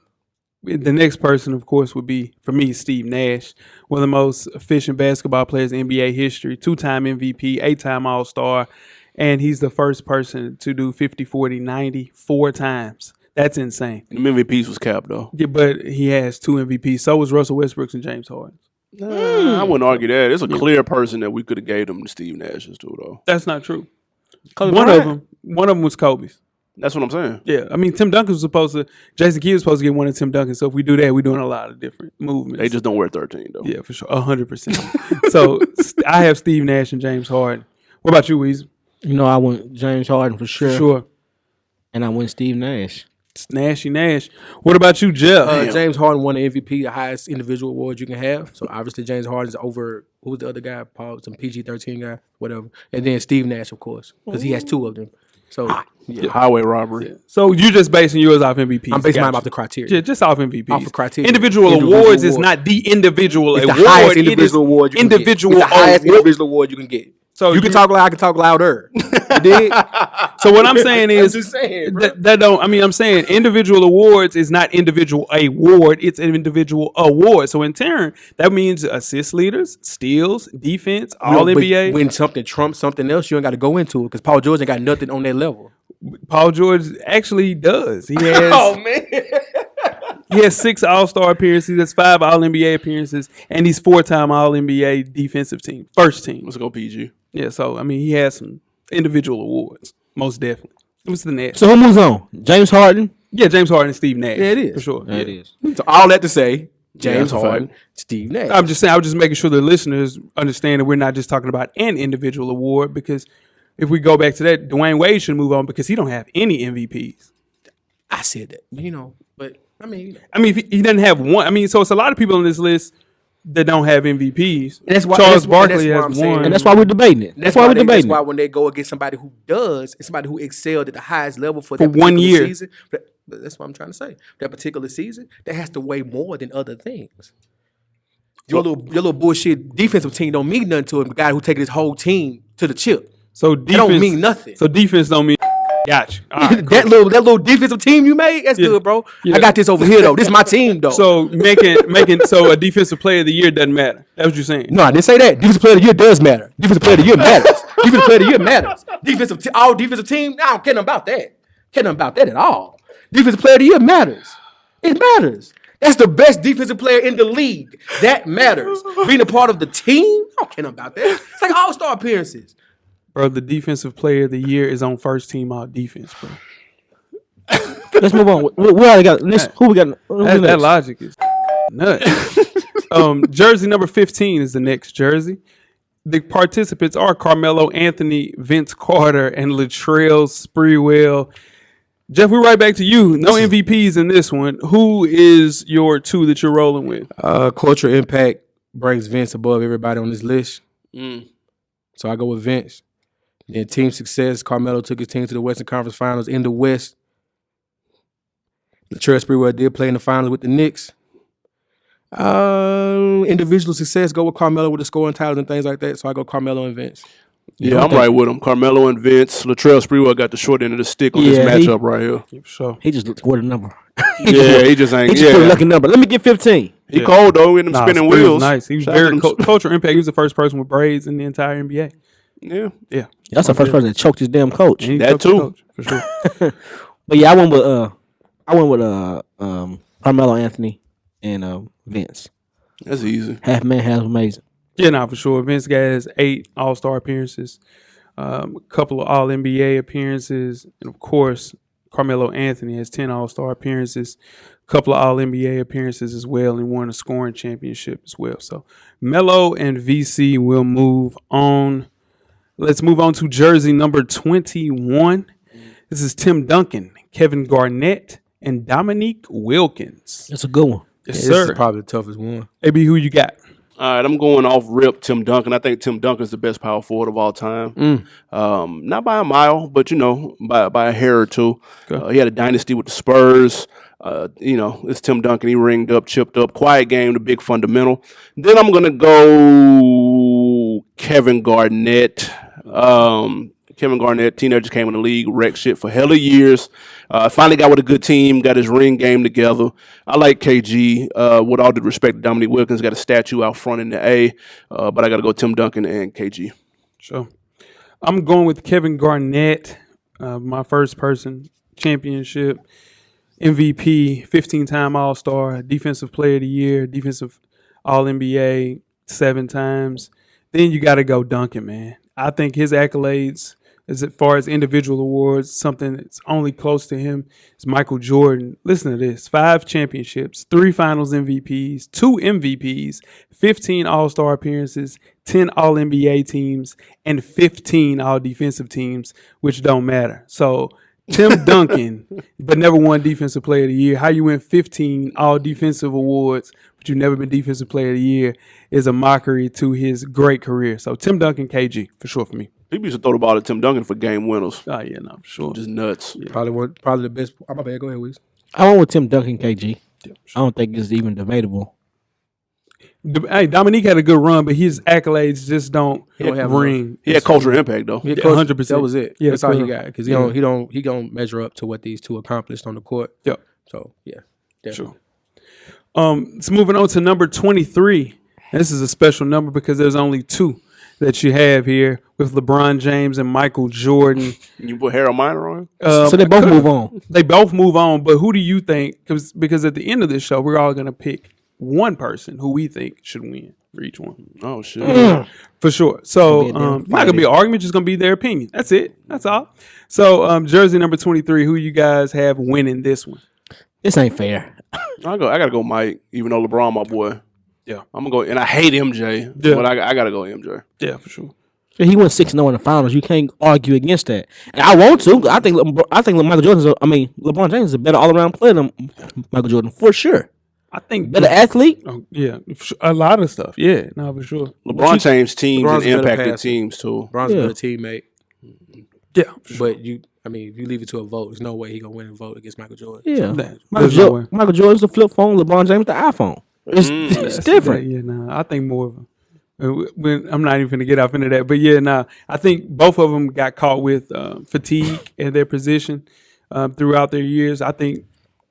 the next person, of course, would be, for me, Steve Nash, one of the most efficient basketball players in NBA history, 2-time MVP, 8-time All-Star, and he's the first person to do 50, 40, 90 4 times. That's insane. The MVPs was capped, though. Yeah, but he has 2 MVPs. So was Russell Westbrook and James Harden. I wouldn't argue that. There's a clear person that we could have gave them to Steve Nash's too, though. That's not true. Kobe One Bryant. of them was Kobe's. That's what I'm saying. Yeah, I mean, Tim Duncan was supposed to. Jason Kidd was supposed to get one of Tim Duncan. So if we do that, we're doing a lot of different movements. They just don't wear 13, though. Yeah, for sure, 100%. So I have Steve Nash and James Harden. What about you, Weezy? I went James Harden for sure. Sure. And I went Steve Nash. It's Nashy Nash. What about you, Jeff? James Harden won the MVP, the highest individual award you can have. So obviously James Harden's over, who was the other guy? Paul, some PG-13 guy, whatever. And then Steve Nash, of course, because he has 2 of them. So Highway robbery. Yeah. So you're just basing yours off MVP? I'm basing mine off the criteria. Yeah, just off MVP. Off of criteria. Individual awards is not the individual it's award. The highest individual award you can get. It's the highest individual award you can get. So you can talk loud, I can talk louder. You dig? So what I'm saying is, I'm just saying, I'm saying individual awards is not individual award, it's an individual award. So in turn, that means assist leaders, steals, defense, all NBA. When something trumps something else, you ain't got to go into it because Paul George ain't got nothing on that level. Paul George actually does. He has. Oh man. He has 6 All-Star appearances. That's 5 All-NBA appearances, and he's 4-time All-NBA defensive team, first team. Let's go PG. Yeah, so I mean, he has some individual awards, most definitely. It was the Nash. So who moves on? James Harden? Yeah, James Harden and Steve Nash. Yeah, it is for sure. Yeah, it is. So all that to say, James that's a Harden, fact. Steve Nash. I'm just saying. I was just making sure the listeners understand that we're not just talking about an individual award, because if we go back to that, Dwayne Wade should move on because he don't have any MVPs. I said that, but I mean, if he doesn't have one. I mean, so it's a lot of people on this list that don't have MVPs. And that's why Charles that's why Barkley I'm has saying. one. And that's why we're debating it. That's why we're That's debating why it. when they go against somebody who does, it's somebody who excelled at the highest level for For that 1 particular year. season. But that's what I'm trying to say. That particular season, that has to weigh more than other things. Your little bullshit defensive team don't mean nothing to a guy who taking his whole team to the chip. So That defense don't mean nothing. So defense don't mean. Got you. All right, that little defensive team you made, that's good, bro. Yeah. I got this over here though. This is my team though. So making so a defensive player of the year doesn't matter. That's what you're saying. No, I didn't say that. Defensive player of the year does matter. Defensive player of the year matters. Defensive player of the year matters. All defensive team, I don't care nothing about that. Care nothing about that at all. Defensive player of the year matters. It matters. That's the best defensive player in the league. That matters. Being a part of the team, I don't care nothing about that. It's like all-star appearances. Bro, the defensive player of the year is on first team all defense, bro. Let's move on. We already got next. Who we got? That logic is nuts. Jersey number 15 is the next jersey. The participants are Carmelo Anthony, Vince Carter, and Latrell Sprewell. Jeff, we're right back to you. No MVPs in this one. Who is your 2 that you're rolling with? Culture impact, brings Vince above everybody on this list. Mm. So I go with Vince. Then team success, Carmelo took his team to the Western Conference Finals in the West. Latrell Sprewell did play in the finals with the Knicks. Individual success, go with Carmelo with the scoring titles and things like that. So I go Carmelo and Vince. Yeah, I'm right with him. Carmelo and Vince. Latrell Sprewell got the short end of the stick on this matchup right here. Yeah, for sure. He just scored a number. He just ain't. He just put a lucky number. Let me get 15. He cold though with them spinning Sprewell's wheels. Nice. He was Shout out very to them. cultural impact. He was the first person with braids in the entire NBA. Yeah. That's the first person that choked his damn coach. And he That coached the too. coach, for sure. But yeah, I went with Carmelo Anthony and Vince. That's easy. Half man, half amazing. Yeah, for sure. Vince has 8 All-Star appearances, a couple of All-NBA appearances, and of course, Carmelo Anthony has 10 All-Star appearances, a couple of All-NBA appearances as well, and won a scoring championship as well. So Melo and VC will move on. Let's move on to jersey number 21. This is Tim Duncan, Kevin Garnett, and Dominique Wilkins. That's a good one. Yes, This sir. is probably the toughest one. AB, who you got? All right, I'm going off rip Tim Duncan. I think Tim Duncan's the best power forward of all time. Not by a mile, but by a hair or two. He had a dynasty with the Spurs. It's Tim Duncan. He ringed up, chipped up, quiet game, the big fundamental. Then I'm gonna go Kevin Garnett. Kevin Garnett, teenager, came in the league, wrecked shit for hella years. Finally got with a good team, got his ring game together. I like KG. With all due respect to Dominique Wilkins, got a statue out front in the A. But I got to go Tim Duncan and KG. Sure. I'm going with Kevin Garnett, my first person championship, MVP, 15-time All-Star, Defensive Player of the Year, Defensive All-NBA 7 times. Then you got to go Duncan, man. I think his accolades, as far as individual awards, something that's only close to him is Michael Jordan. Listen to this: 5 championships, 3 Finals MVPs, 2 MVPs, 15 All-Star appearances, 10 All-NBA teams, and 15 All-Defensive teams, which don't matter. So Tim Duncan, but never won Defensive Player of the Year. How you win 15 All-Defensive awards, but you've never been Defensive Player of the Year, is a mockery to his great career. So Tim Duncan, KG, for sure for me. People used to throw the ball at Tim Duncan for game winners. Oh, yeah, no, for sure. Just nuts. Yeah. Probably the best. My bad. Go ahead, Weez. I went with Tim Duncan, KG. Yeah, I don't think it's even debatable. Hey, Dominique had a good run, but his accolades just don't have ring. He had cultural impact, though. Yeah, 100%. That was it. Yeah, That's all he clear. got because Yeah. he don't measure up to what these two accomplished on the court. Yep. So yeah, definitely. Sure. So moving on to number 23. And this is a special number because there's only 2 that you have here with LeBron James and Michael Jordan. You put Harold Miner on? So they both move on. They both move on, but who do you think? Because at the end of this show, we're all going to pick one person who we think should win for each one. Oh, shit. For sure. So It's gonna be a damn not going to be an argument, just going to be their opinion. That's it. That's all. So jersey number 23, who you guys have winning this one? This ain't fair. I got to go Mike, even though LeBron my boy. Yeah. I'm going to go, and I hate MJ, Yeah. but I got to go MJ. Yeah, for sure. He went 6-0 in the finals. You can't argue against that. And I want to. I think Michael Jordan's. LeBron James is a better all around player than Michael Jordan for sure. I think Better athlete. Oh, yeah, a lot of stuff. Yeah, no, for sure. LeBron changed teams LeBron's and a better impacted passer. teams, too. LeBron's Yeah. a better teammate, Yeah, for sure. but if you leave it to a vote, there's no way he gonna win a vote against Michael Jordan. Yeah. There's Michael, no way. Michael Jordan's the flip phone. LeBron James the iPhone. It's different. Yeah, no, I think more of them. I'm not even going to get off into that, but yeah, no, I think both of them got caught with fatigue in their position throughout their years. I think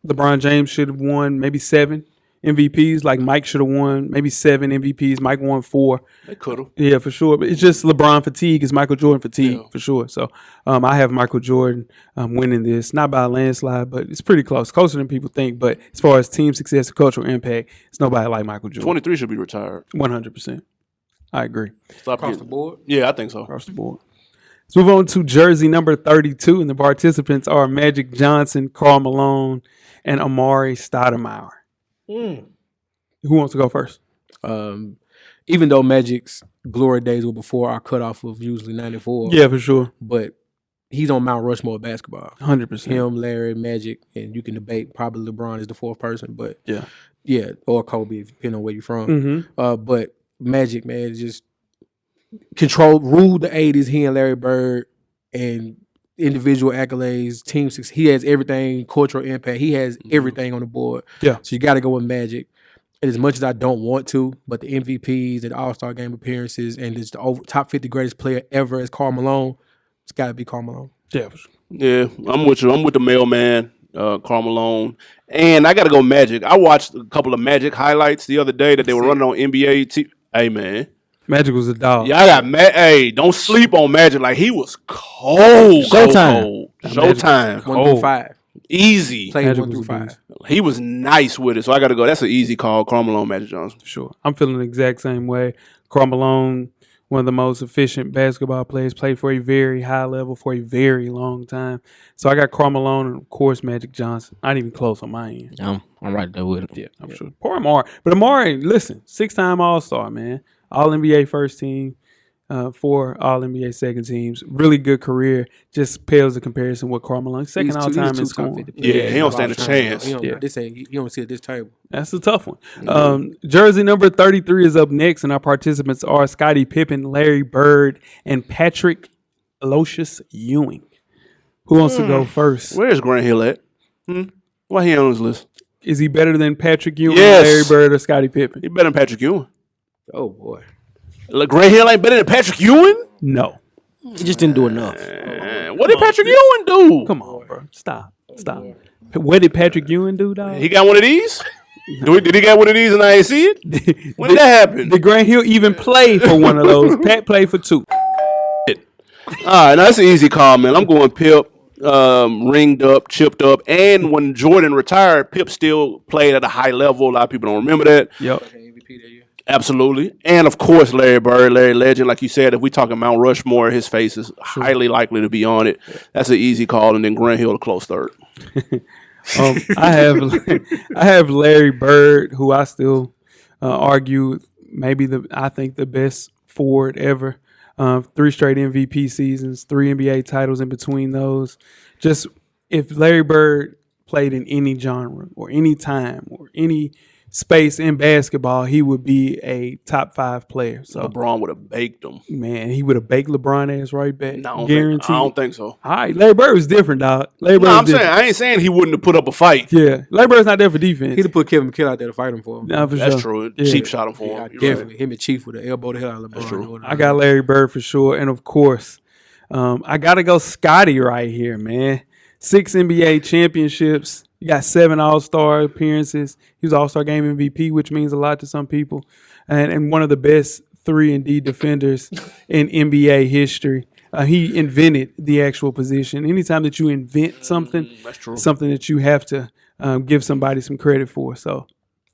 LeBron James should have won maybe 7 MVPs, like Mike should have won maybe 7 MVPs. Mike won 4. They could have. Yeah, for sure. But it's just LeBron fatigue is Michael Jordan fatigue for sure. So I have Michael Jordan winning this, not by a landslide, but it's pretty close, closer than people think. But as far as team success and cultural impact, it's nobody like Michael Jordan. 23 should be retired. 100%. I agree. Stop Across getting- the board. Yeah, I think so. Across the board. Let's move on to jersey number 32, and the participants are Magic Johnson, Karl Malone, and Amari Stoudemire. Who wants to go first? Even though Magic's glory days were before our cutoff of usually 94, Yeah, for sure. but he's on Mount Rushmore of basketball. 100%. Him, Larry, Magic, and you can debate probably LeBron is the 4th person, but Yeah. yeah, or Kobe, depending on where you're from. Mm-hmm. But Magic, man, just ruled the 80s. He and Larry Bird, and individual accolades, team success. He has everything, cultural impact. He has everything on the board. Yeah. So you got to go with Magic. And as much as I don't want to, but the MVPs and All-Star game appearances and just the top 50 greatest player ever is Karl Malone. It's got to be Karl Malone. Yeah. Yeah, I'm with you. I'm with the mailman, Karl Malone. And I got to go Magic. I watched a couple of Magic highlights the other day that they were running on NBA. Hey, man. Magic was a dog. Yeah, I got Hey, don't sleep on Magic. Like, he was cold. Showtime. Showtime. 1 through 5. Easy. Played Magic 1 through was a 5. beast. He was nice with it. So I got to go. That's an easy call. Karl Malone, Magic Johnson. Sure. I'm feeling the exact same way. Karl Malone, one of the most efficient basketball players, played for a very high level for a very long time. So I got Karl Malone and, of course, Magic Johnson. Not even close on my end. I'm right there with it. Yeah, I'm sure. Poor Amari. But Amari, listen, 6-time All-Star, man. All-NBA first team, 4 All-NBA second teams. Really good career. Just pales the comparison with Karl Malone. Second all-time in scoring. Yeah, he don't stand a chance. You don't see at this table. That's a tough one. Jersey number 33 is up next, and our participants are Scottie Pippen, Larry Bird, and Patrick Aloysius Ewing. Who wants to go first? Where's Grant Hill at? Why he on his list? Is he better than Patrick Ewing, Yes. Larry Bird, or Scottie Pippen? He better than Patrick Ewing. Oh, boy. Look, Grant Hill ain't better than Patrick Ewing? No. He just didn't do enough. What did Patrick Ewing do? Come on, bro. Stop. What did Patrick Ewing do, dog? He got one of these? Did he get one of these and I ain't see it? When did that happen? Did Grant Hill even play for one of those? Pat played for 2. All right, now that's an easy call, man. I'm going Pip, ringed up, chipped up, and when Jordan retired, Pip still played at a high level. A lot of people don't remember that. Yep. Absolutely. And, of course, Larry Bird, Larry Legend. Like you said, if we talking Mount Rushmore, his face is highly likely to be on it. That's an easy call, and then Grant Hill a close third. I have Larry Bird, who I still argue maybe I think the best forward ever. 3 straight MVP seasons, 3 NBA titles in between those. Just if Larry Bird played in any genre or any time or any space in basketball, he would be a top 5 player. So LeBron would have baked him. man, he would have baked LeBron ass right back. No, guaranteed. I don't think so. All right, Larry Bird was different, dog. Larry Bird No, was I'm different. saying I ain't saying he wouldn't have put up a fight. Yeah, Larry Bird's not there for defense. He'd have put Kevin McHale out there to fight him for him. Nah, for That's sure. true. Yeah. Cheap shot him for Yeah, him. You're definitely. right. Him and Chief would have elbowed the hell out of LeBron. That's true. I got Larry Bird for sure, and of course, I got to go Scotty right here, man. 6 NBA championships. You got 7 All-Star appearances. He was All-Star Game MVP, which means a lot to some people, and one of the best 3-and-D defenders in NBA history. He invented the actual position. Anytime that you invent something, That's true. something that you have to give somebody some credit for. So,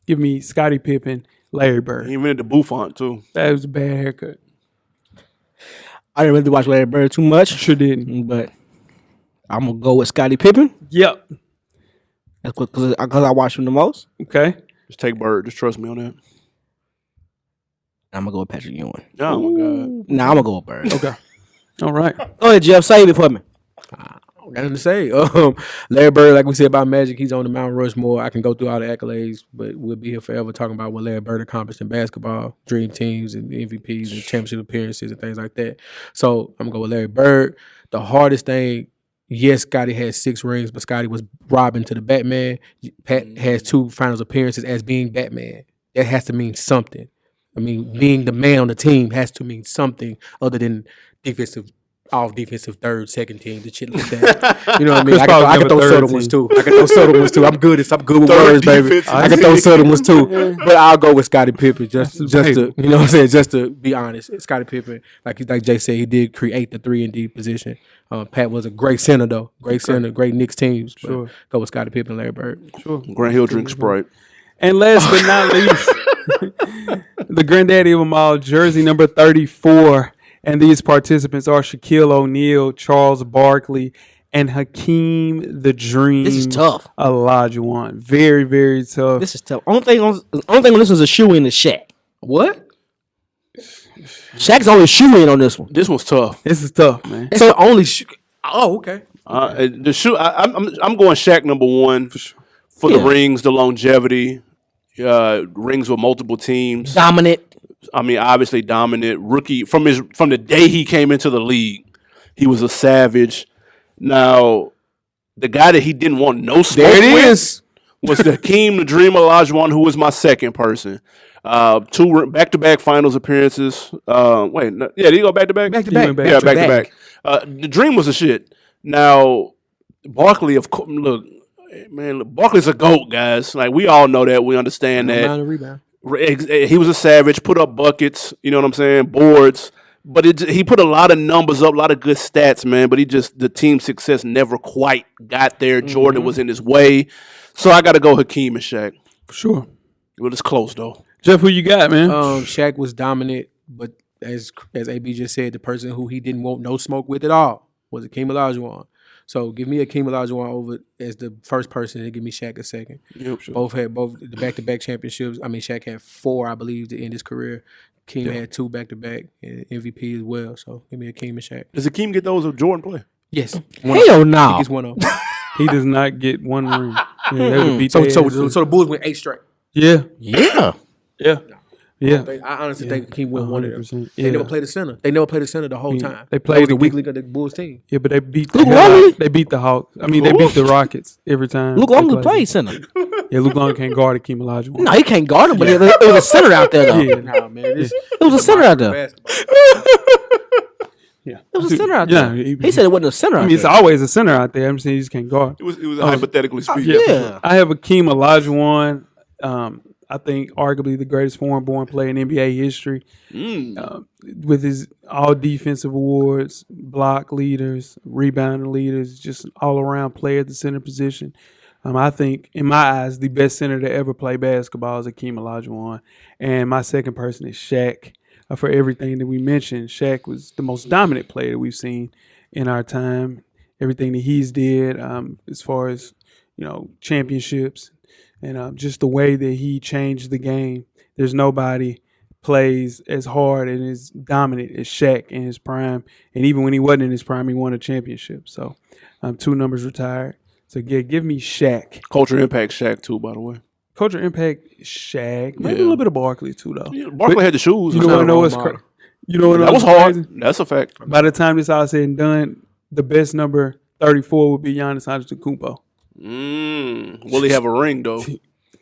give me Scottie Pippen, Larry Bird. He invented the Buffon too. That was a bad haircut. I didn't really watch Larry Bird too much, Sure didn't. but I'm gonna go with Scottie Pippen. Yep. That's because I watched him the most. Okay. Just take Bird. Just trust me on that. I'm gonna go with Patrick Ewing. Oh my God. Nah, I'm gonna go with Bird. Okay. All right. Go ahead, Jeff. Save it for me. Got nothing to say. Larry Bird, like we said about Magic, he's on the Mount Rushmore. I can go through all the accolades, but we'll be here forever talking about what Larry Bird accomplished in basketball, dream teams and MVPs and championship appearances and things like that. So I'm gonna go with Larry Bird. The hardest thing, yes, Scotty had 6 rings, but Scotty was Robin to the Batman. Pat has 2 finals appearances as being Batman. That has to mean something. I mean, being the man on the team has to mean something other than defensive third, second team, the shit like that. You know what I mean? Chris I Paul's can never throw third subtle team. ones too. I can throw subtle ones too. I'm good with Third words, baby. defensive I can throw subtle ones too. But I'll go with Scottie Pippen just to, you know what I'm saying? Just to be honest. Scottie Pippen, like Jay said, he did create the 3-and-D position. Pat was a great center though. Great center, great Knicks teams. But Sure. go with Scottie Pippen and Larry Bird. Sure. Grant Hill drinks Sprite. And last but not least, the granddaddy of them all, jersey number 34. And these participants are Shaquille O'Neal, Charles Barkley, and Hakeem the Dream. This is tough. Olajuwon. Very, very tough. This is tough. Only thing on this was a shoe in is Shaq. What? Shaq's only shoe in on this one. This one's tough. This is tough, man. It's the only oh, okay. The shoe. I'm going Shaq number 1 for the Yeah. rings, the longevity, rings with multiple teams. Dominant. I mean, obviously dominant rookie from the day he came into the league. He was a savage. Now, the guy that he didn't want no smoke There it with is. was the Hakeem the Dream Olajuwon, who was my second person. 2 back-to-back finals appearances. Did he go back-to-back? Back to He went back. back Yeah, to back-to-back. The Dream was a shit. Now, Barkley, of course, look, Barkley's a GOAT, guys. Like, we all know that. We understand that. Rebound. He was a savage, put up buckets, you know what I'm saying, boards. But he put a lot of numbers up, a lot of good stats, man. But the team success never quite got there. Jordan was in his way. So I got to go Hakeem and Shaq. For sure. Well, it's close, though. Jeff, who you got, man? Shaq was dominant, but as AB just said, the person who he didn't want no smoke with at all was Hakeem Olajuwon. So give me Hakeem Olajuwon over as the first person, and give me Shaq a second. Yep, sure. Both had the back-to-back championships. I mean, Shaq had 4, I believe, to end his career. Hakeem had 2 back-to-back and MVP as well. So give me Hakeem and Shaq. Does Hakeem get those if Jordan play? Yes. Hell no. He gets one of them. He does not get one ring. Yeah, they would beat So their ass. the Bulls went 8 straight. Yeah. Yeah. Yeah. Yeah. I honestly think Hakeem won one of them. 100%. They Yeah. never played the center. They never played the center the whole time. They That played was the against- weak link of the Bulls team. Yeah, but they beat Luke the hell Longley? out- They beat the Hawks. I mean, they beat the Rockets every time. Luke they Longley played. played center. Yeah, Luke Longley can't guard Hakeem Olajuwon. No, he can't guard him, but it was a center out there, though. Yeah. Nah, man. It was a center out there. Yeah. It was a center out Yeah, there. He said it wasn't a center I out mean, it's there. always a center out there. I'm saying he just can't guard. It was hypothetically speaking. Yeah. I have Hakeem Olajuwon. I think arguably the greatest foreign-born player in NBA history. With his all defensive awards, block leaders, rebounding leaders, just all-around player at the center position. I think, in my eyes, the best center to ever play basketball is Hakeem Olajuwon. And my second person is Shaq. For everything that we mentioned, Shaq was the most dominant player that we've seen in our time. Everything that he's did as far as, championships and just the way that he changed the game. There's nobody plays as hard and as dominant as Shaq in his prime. And even when he wasn't in his prime, he won a championship. So 2 numbers retired. So give me Shaq. Culture impact Shaq, too, by the way. Culture impact Shaq. Maybe a Yeah. little bit of Barkley, too, though. Yeah, Barkley had the shoes. You That's know what I not know a what's role crazy? model. You know what That was crazy? hard. That's a fact. By the time this all said and done, the best number 34 would be Giannis Antetokounmpo. Will he have a ring, though?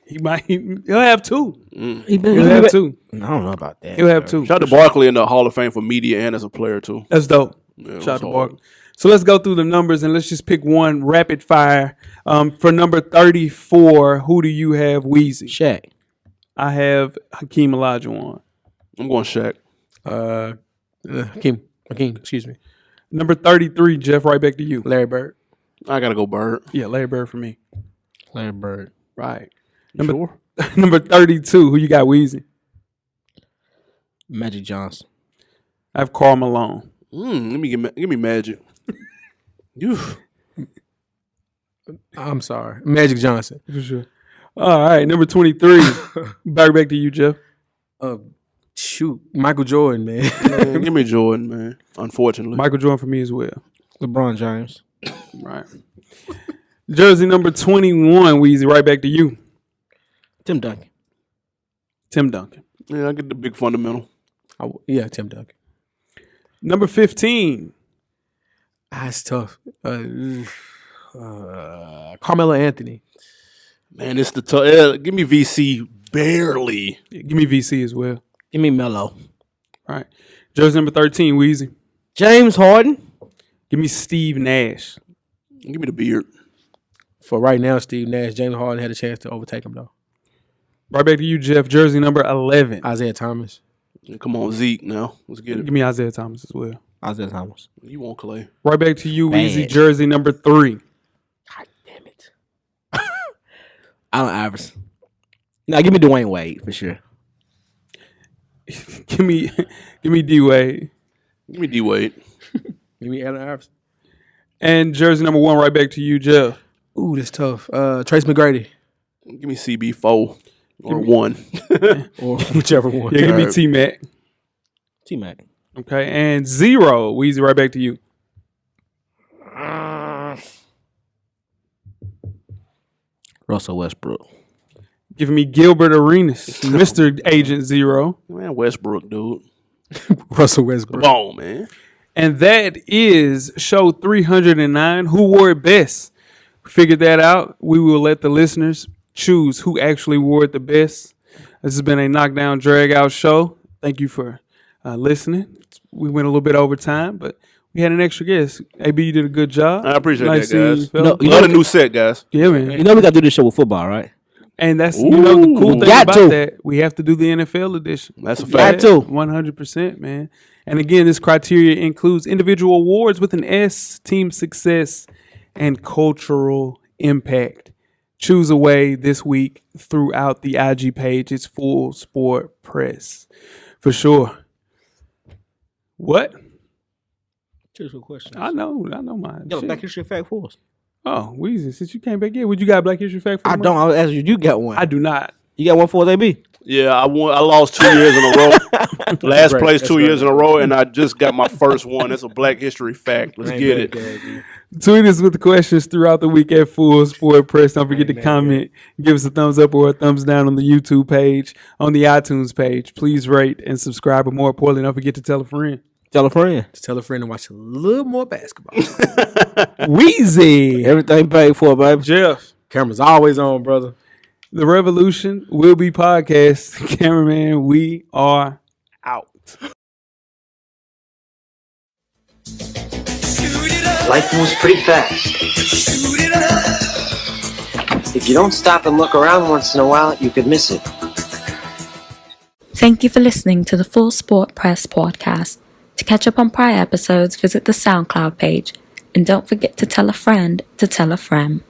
He'll have 2. He'll have 2. I don't know about that. He'll have 2. Shout out to Barkley in the Hall of Fame for media and as a player, too. That's dope. Yeah, it Shout out was to hard. Barkley. So let's go through the numbers and let's just pick one rapid fire. For number 34, who do you have, Weezy? Shaq. I have Hakeem Olajuwon. I'm going Shaq. Hakeem, excuse me. Number 33, Jeff, right back to you. Larry Bird. I got to go Bird. Yeah, Larry Bird for me. Larry Bird. Right. Sure. Number 32, who you got, Weezy? Magic Johnson. I have Karl Malone. Give me Magic. You. I'm sorry. Magic Johnson. For sure. All right, number 23. Back to you, Jeff. Shoot. Michael Jordan, man. Give me Jordan, man. Unfortunately. Michael Jordan for me as well. LeBron James. Right. Jersey number 21, Weezy, right back to you. Tim Duncan. Tim Duncan. Yeah, I get the big fundamental. Tim Duncan. Number 15. That's tough. Carmelo Anthony. Man, it's the tough. Give me VC barely. Give me VC as well. Give me Melo. Right. Jersey number 13, Weezy. James Harden. Give me Steve Nash. Give me the beard. For right now, Steve Nash. James Harden had a chance to overtake him, though. Right back to you, Jeff. Jersey number 11. Isaiah Thomas. Come on, Zeke now. Let's get it. Give me Isaiah Thomas as well. Isaiah Thomas. You want Clay. Right back to you, Weezy. Bad. Jersey number 3. God damn it. Allen Iverson. No, give me Dwayne Wade for sure. give me D Wade. Give me D Wade. Give me Allen Iverson. And jersey number 1, right back to you, Jeff. Ooh, that's tough. Trace McGrady. Give me CB4 or 1. Or whichever one. Yeah, give me Alright. T-Mac. T-Mac. Okay, and 0, Weezy, right back to you. Russell Westbrook. Giving me Gilbert Arenas, Mr. Agent Zero. Man, Westbrook, dude. Russell Westbrook. Come on, man. And that is show 309. Who wore it best? Figured that out. We will let the listeners choose who actually wore it the best. This has been a knockdown, drag out show. Thank you for listening. We went a little bit over time, but we had an extra guest. AB, you did a good job. I appreciate Nice that, seeing you, guys. fella. Love the new set, guys. Yeah, man. You know we got to do this show with football, right? And that's the cool thing Got about to. that. We have to do the NFL edition. That's a Got fact. to. 100%, man. And again, this criteria includes individual awards with an S, team success, and cultural impact. Choose a way this week throughout the IG page. It's Full Sport Press. For sure. What? Choose a question. I know mine. Yo, Shit. Black History Fact for us. Oh, Weezy, since you came back in, would you got Black History Fact for I me? don't. I was asking you. You got one. I do not. You got one for us, AB? Yeah, I lost 2 years in a row. Last place 2 years in a row, and I just got my first one. That's a Black History fact. Let's get it. Tweet us with the questions throughout the week at Full Sport Press. Don't forget to comment, give us a thumbs up or a thumbs down on the YouTube page, on the iTunes page. Please rate and subscribe. But more importantly, don't forget to tell a friend. Tell a friend. Just tell a friend to watch a little more basketball. Weezy. Everything paid for, baby. Jeff. Camera's always on, brother. The Revolution will be podcast. Cameraman, we are out. Life moves pretty fast. If you don't stop and look around once in a while, you could miss it. Thank you for listening to the Full Sport Press podcast. To catch up on prior episodes, visit the SoundCloud page. And don't forget to tell a friend to tell a friend.